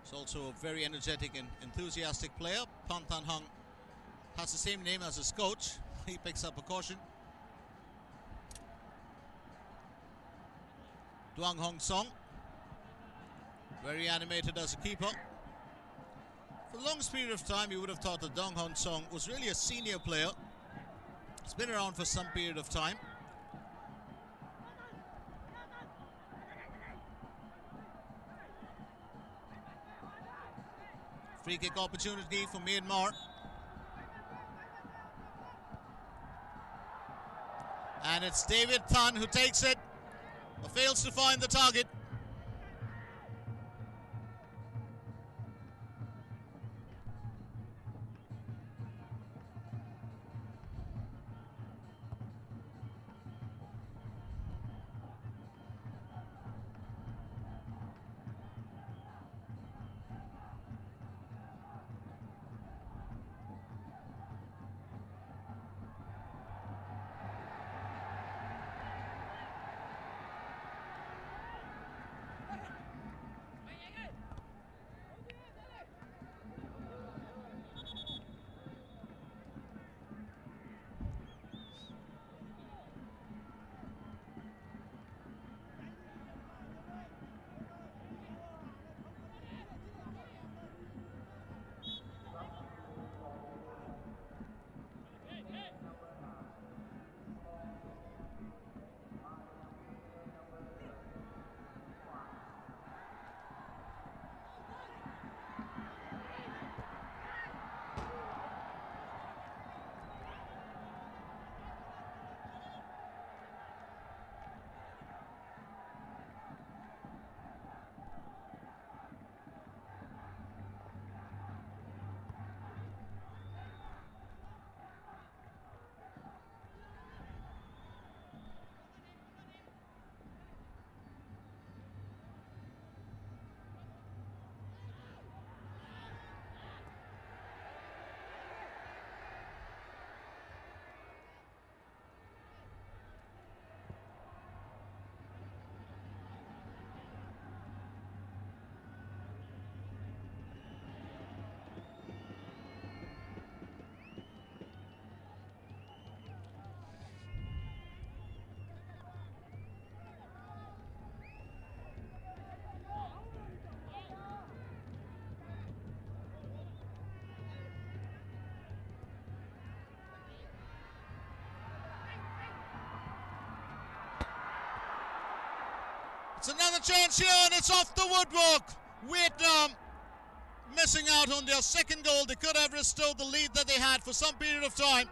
He's also a very energetic and enthusiastic player. Pantan Hung has the same name as his coach. He picks up a caution. Duang Hong Song, very animated as a keeper. For the longest period of time, you would have thought that Dong Hon Song was really a senior player. He's been around for some period of time. Free kick opportunity for Myanmar. And it's David Tan who takes it, but fails to find the target. It's another chance here, and it's off the woodwork. Vietnam missing out on their second goal. They could have restored the lead that they had for some period of time.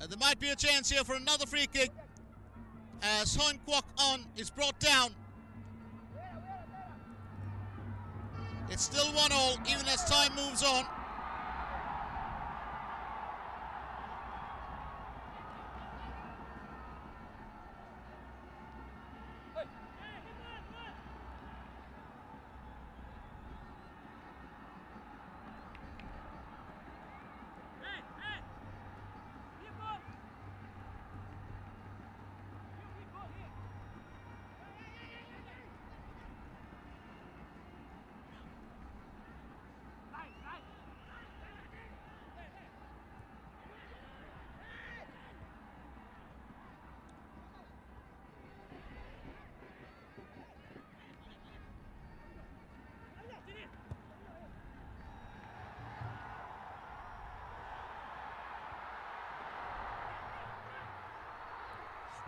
And there might be a chance here for another free kick as Hoan Kwok On is brought down. It's still 1-1 even as time moves on.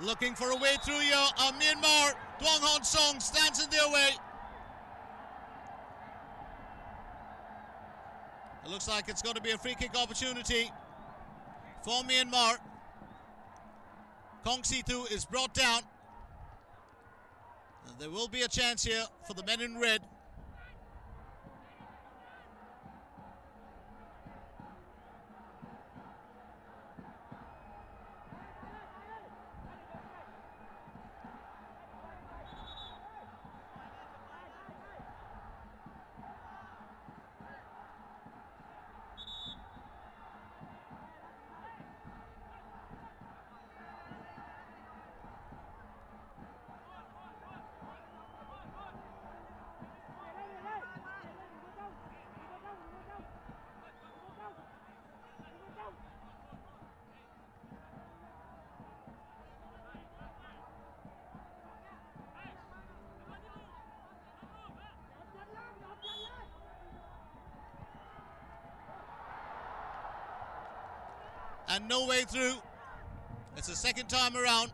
Looking for a way through here. Myanmar, Duang Hon Song stands in their way. It looks like it's going to be a free kick opportunity for Myanmar. Kong Situ is brought down. And there will be a chance here for the men in red. and no way through. It's the second time around.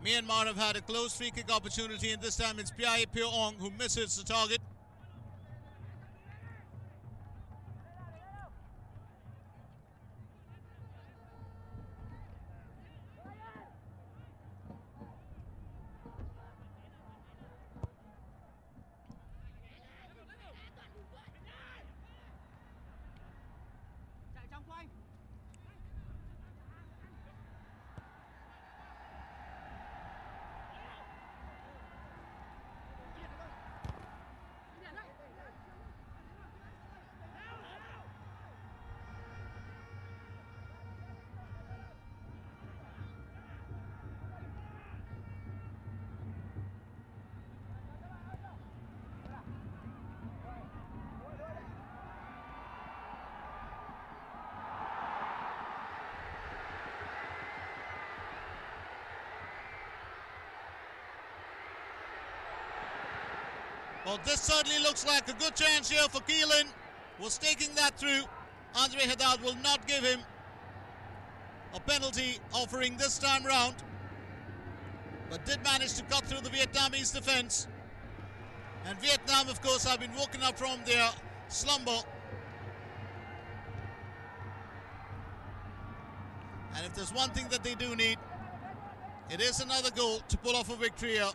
Myanmar have had a close free kick opportunity, and this time it's Piai Pyo Ong who misses the target. Well, this certainly looks like a good chance here for Keelan. Was taking that through. Andre Haddad will not give him a penalty offering this time round, but did manage to cut through the Vietnamese defense. And Vietnam, of course, have been woken up from their slumber. And if there's one thing that they do need, it is another goal to pull off a victory here.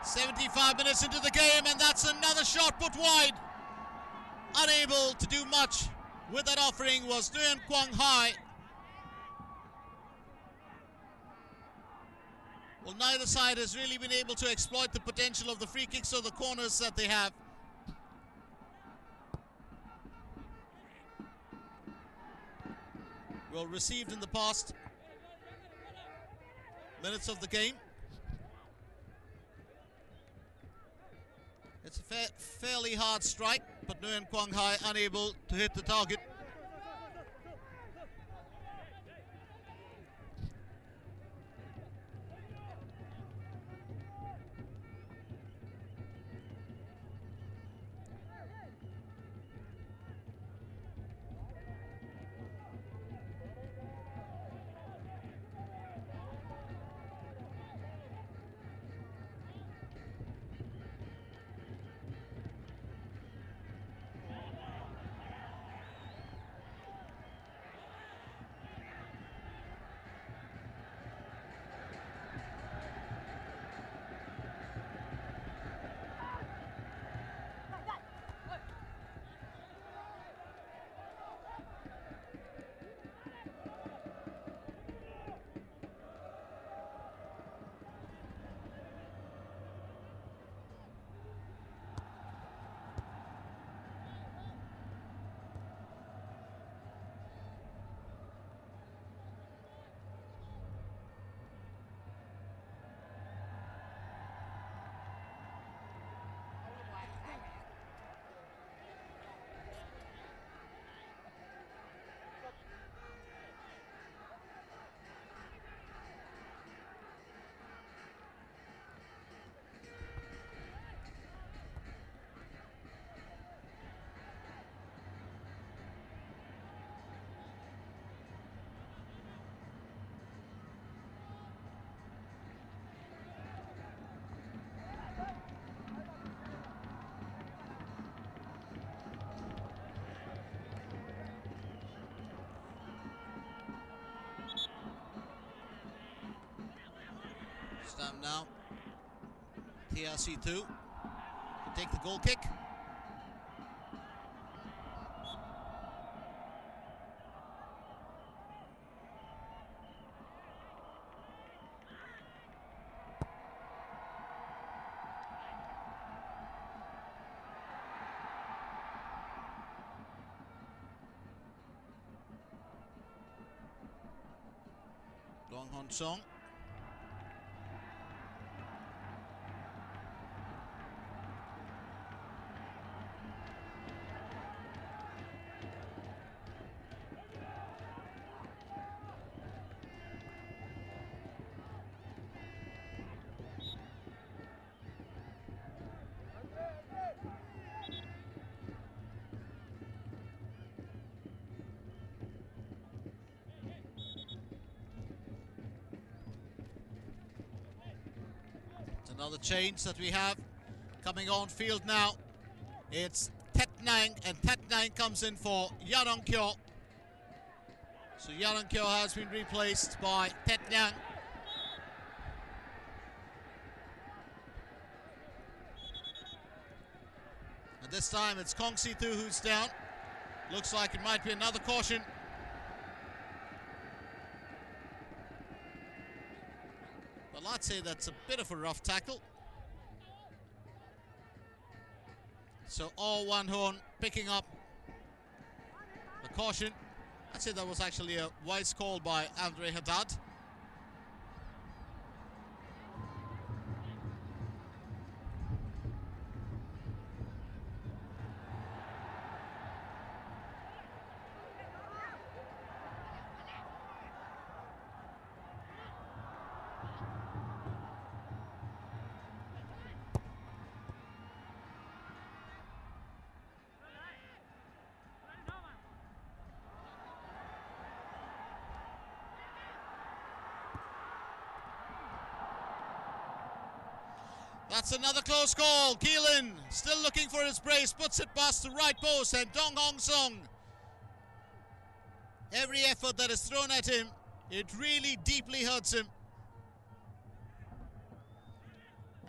"75 minutes into the game, and that's another shot put wide. Unable to do much with that offering was Nguyen Quang Hai. Well, neither side has really been able to exploit the potential of the free kicks or the corners that they have. Well received in the past minutes of the game. It's a fairly hard strike, but Nguyen Quang Hai unable to hit the target. This time now, TRC2 to take the goal kick. Dong Hon Song. Another change that we have coming on field now. It's Tet Nang, and Tet Nang comes in for Yarong Kyo. So Yarong Kyo has been replaced by Tet Nang. And this time it's Kong Si-tu who's down. Looks like it might be another caution. Well, I'd say that's a bit of a rough tackle. So all one horn picking up the caution. I'd say that was actually a wise call by Andre Haddad. That's another close call. Keelan still looking for his brace, puts it past the right post, and Dong Hong Song. Every effort that is thrown at him, it really deeply hurts him.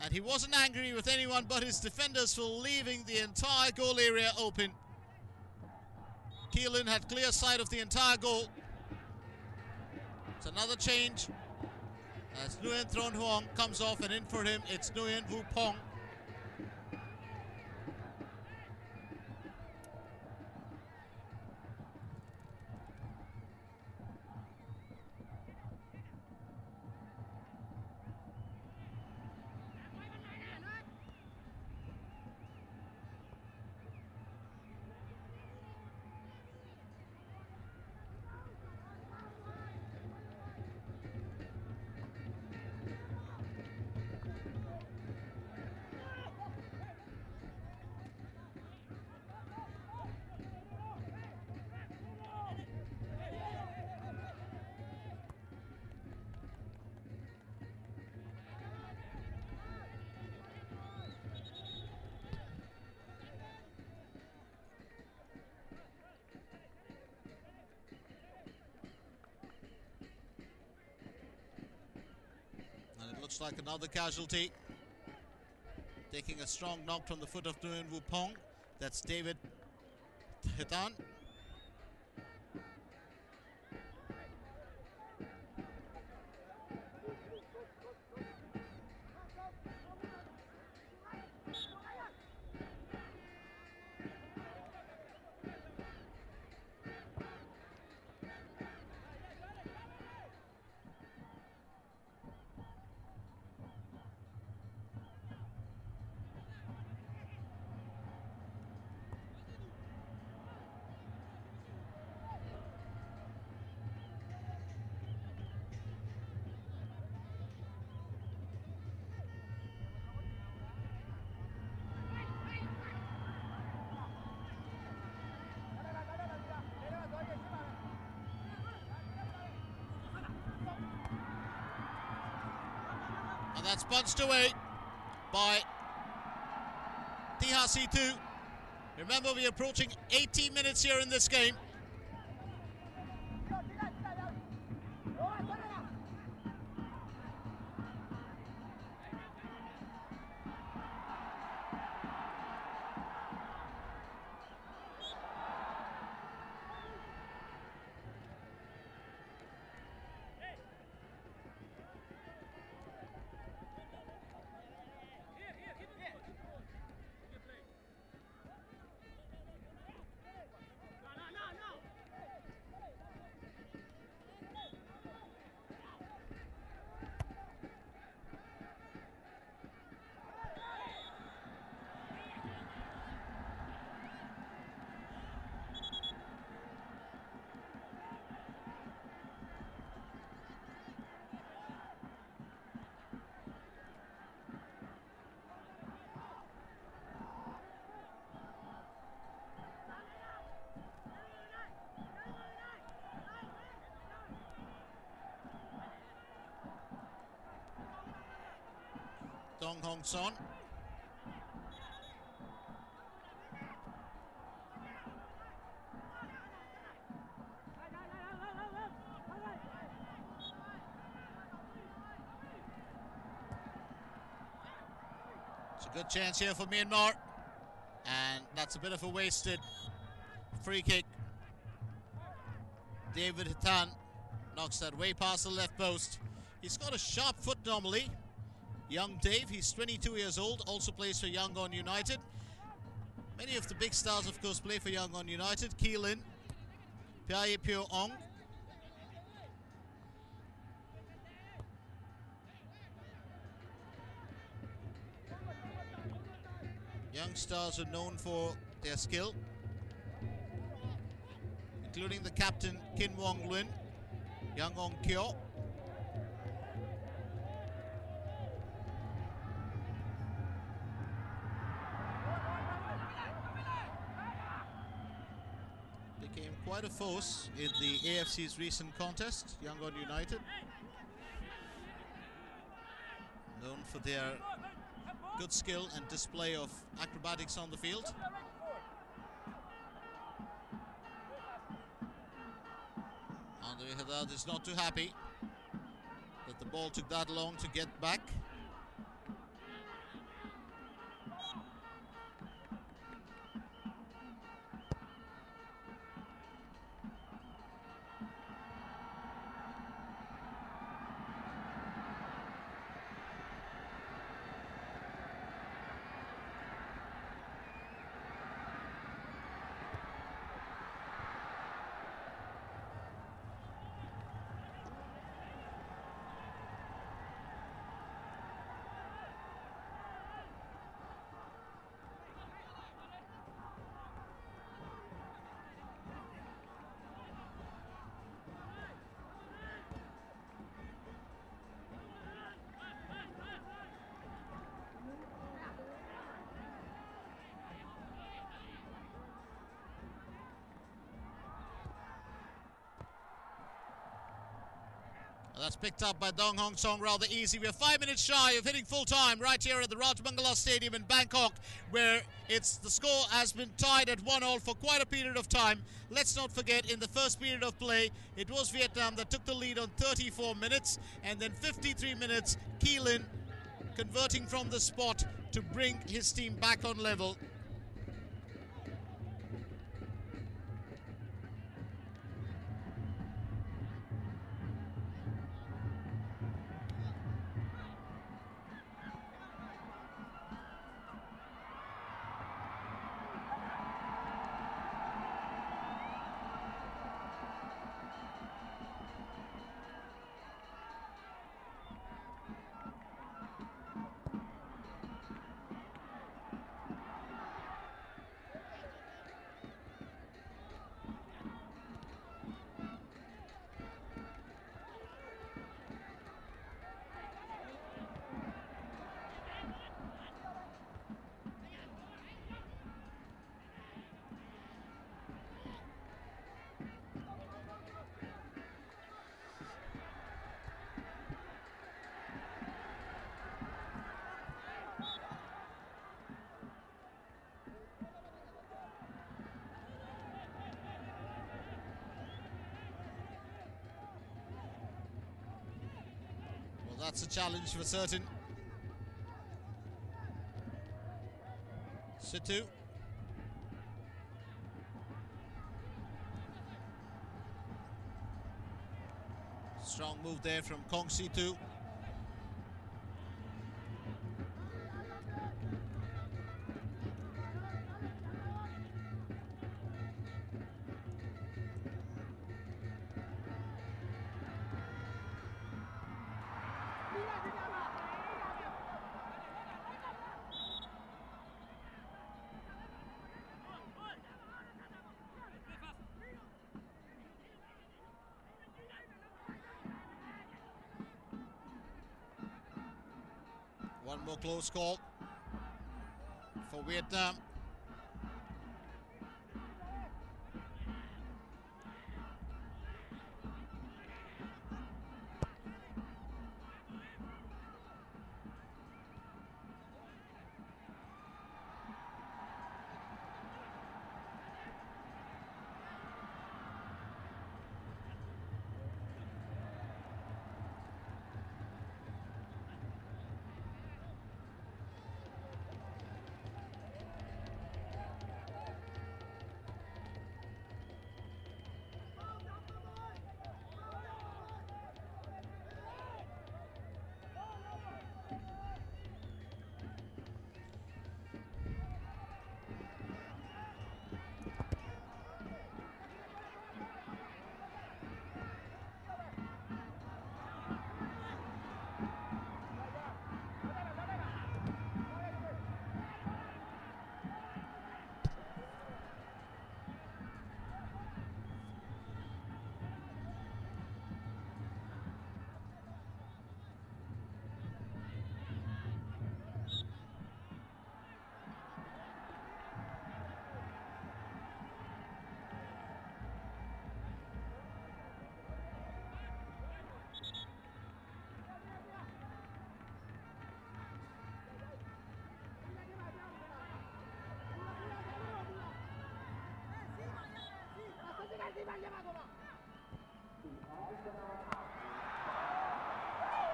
And he wasn't angry with anyone but his defenders for leaving the entire goal area open. Keelan had clear sight of the entire goal. It's another change. As Nguyen Tron Huong comes off, and in for him, it's Nguyen Vu Pong. Looks like another casualty. Taking a strong knock from the foot of Nguyen Vu Pong. That's David Hitan. And that's punched away by TRC2. Remember, we're approaching 80 minutes here in this game. Hong Son. It's a good chance here for Myanmar. And that's a bit of a wasted free kick. David Hitan knocks that way past the left post. He's got a sharp foot normally. Young Dave, he's 22 years old, also plays for Yangon United. Many of the big stars, of course, play for Yangon United. Keelan, Piaye Pyo Ong. Young stars are known for their skill, including the captain Kin Wong Lun, Yang Ong Kyo. Became quite a force in the AFC's recent contest, Yangon United. Known for their good skill and display of acrobatics on the field. Andre Haddad is not too happy that the ball took that long to get back. That's picked up by Dong Hong Song rather easy. We're 5 minutes shy of hitting full time right here at the Rajamangala Stadium in Bangkok, where the score has been tied at 1-1 for quite a period of time. Let's not forget, in the first period of play, it was Vietnam that took the lead on 34 minutes, and then 53 minutes, Keelan converting from the spot to bring his team back on level. That's a challenge for certain. Situ. Strong move there from Kong Situ. One more close call for Vietnam.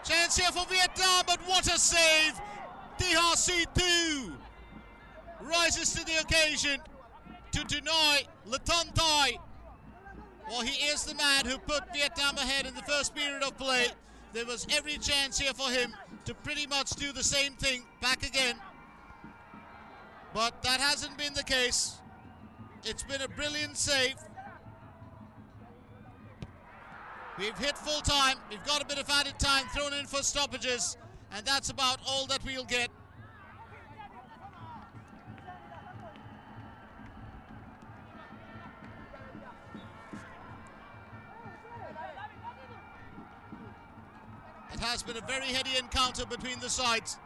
Chance here for Vietnam, but what a save! DRC 2 rises to the occasion to deny Latantai. Well, he is the man who put Vietnam ahead in the first period of play. There was every chance here for him to pretty much do the same thing back again. But that hasn't been the case. It's been a brilliant save. We've hit full time. We've got a bit of added time thrown in for stoppages. And that's about all that we'll get. It has been a very heady encounter between the sides.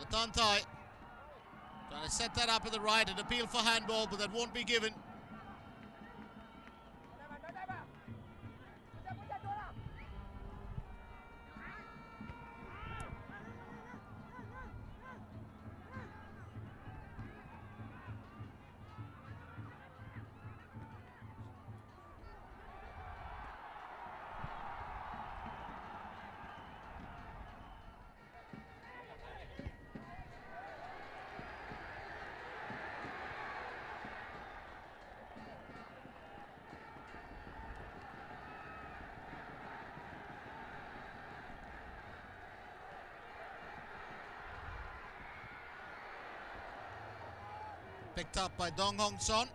Latantai trying to set that up at the right, an appeal for handball, but that won't be given. Picked up by Dong Hong Son.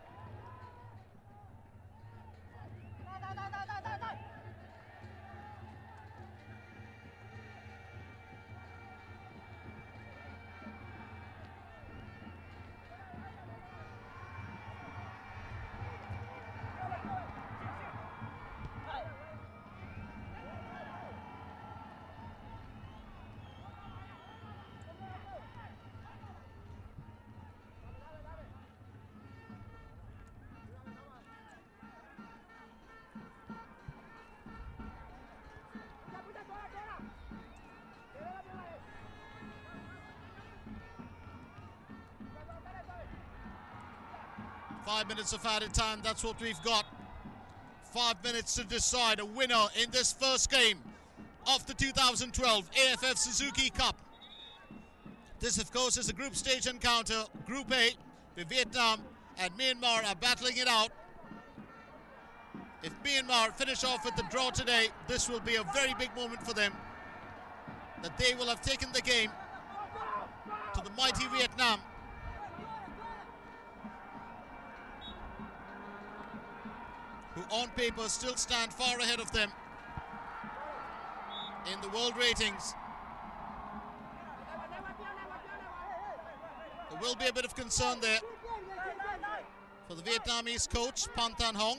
Five minutes of added time, that's what we've got. 5 minutes to decide a winner in this first game of the 2012 AFF Suzuki Cup. This, of course, is a group stage encounter. Group A, where Vietnam and Myanmar are battling it out. If Myanmar finish off with the draw today, this will be a very big moment for them. That they will have taken the game to the mighty Vietnam. Who on paper still stand far ahead of them in the world ratings. There will be a bit of concern there for the Vietnamese coach, Pan Tan Hong.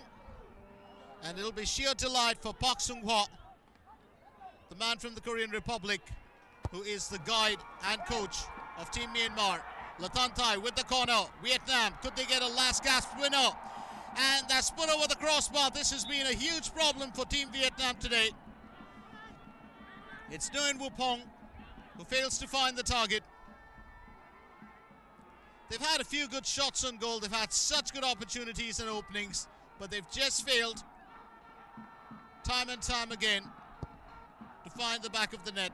And it'll be sheer delight for Park Sung Hwa, the man from the Korean Republic, who is the guide and coach of Team Myanmar. Latantai with the corner. Vietnam, could they get a last gasp winner? And that's put over the crossbar. This has been a huge problem for Team Vietnam today. It's Nguyen Vu Pong who fails to find the target. They've had a few good shots on goal. They've had such good opportunities and openings, but they've just failed time and time again to find the back of the net.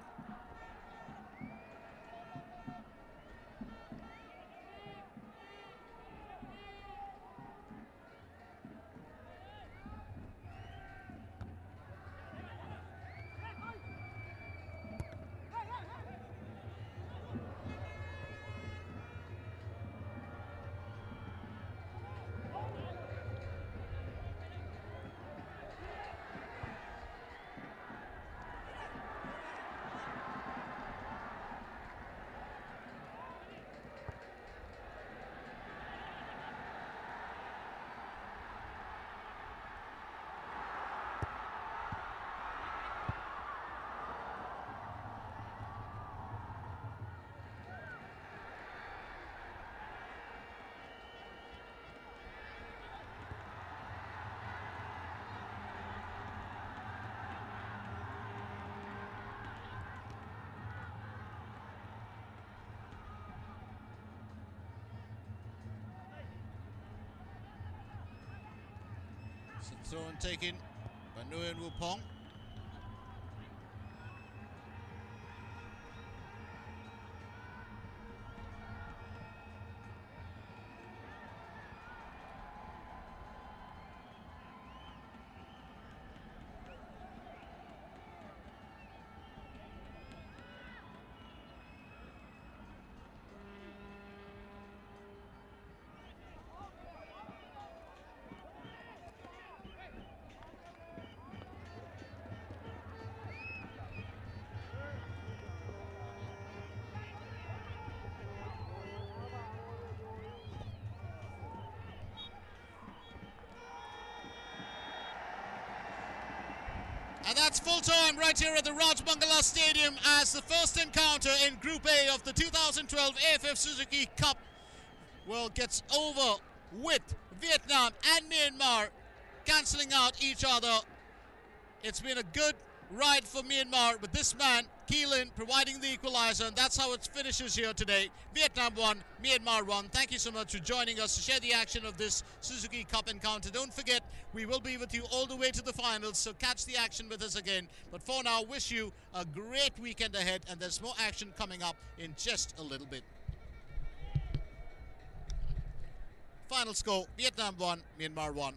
It's a throw and taken by Nguyen Wupong. And that's full time right here at the Rajamangala Stadium as the first encounter in Group A of the 2012 AFF Suzuki Cup gets over with Vietnam and Myanmar cancelling out each other. It's been a good ride for Myanmar, but this man, Keelan, providing the equaliser, and that's how it finishes here today. Vietnam won, Myanmar won. Thank you so much for joining us to share the action of this Suzuki Cup encounter. Don't forget, we will be with you all the way to the finals, so catch the action with us again. But for now, wish you a great weekend ahead, and there's more action coming up in just a little bit. Final score, Vietnam 1, Myanmar 1.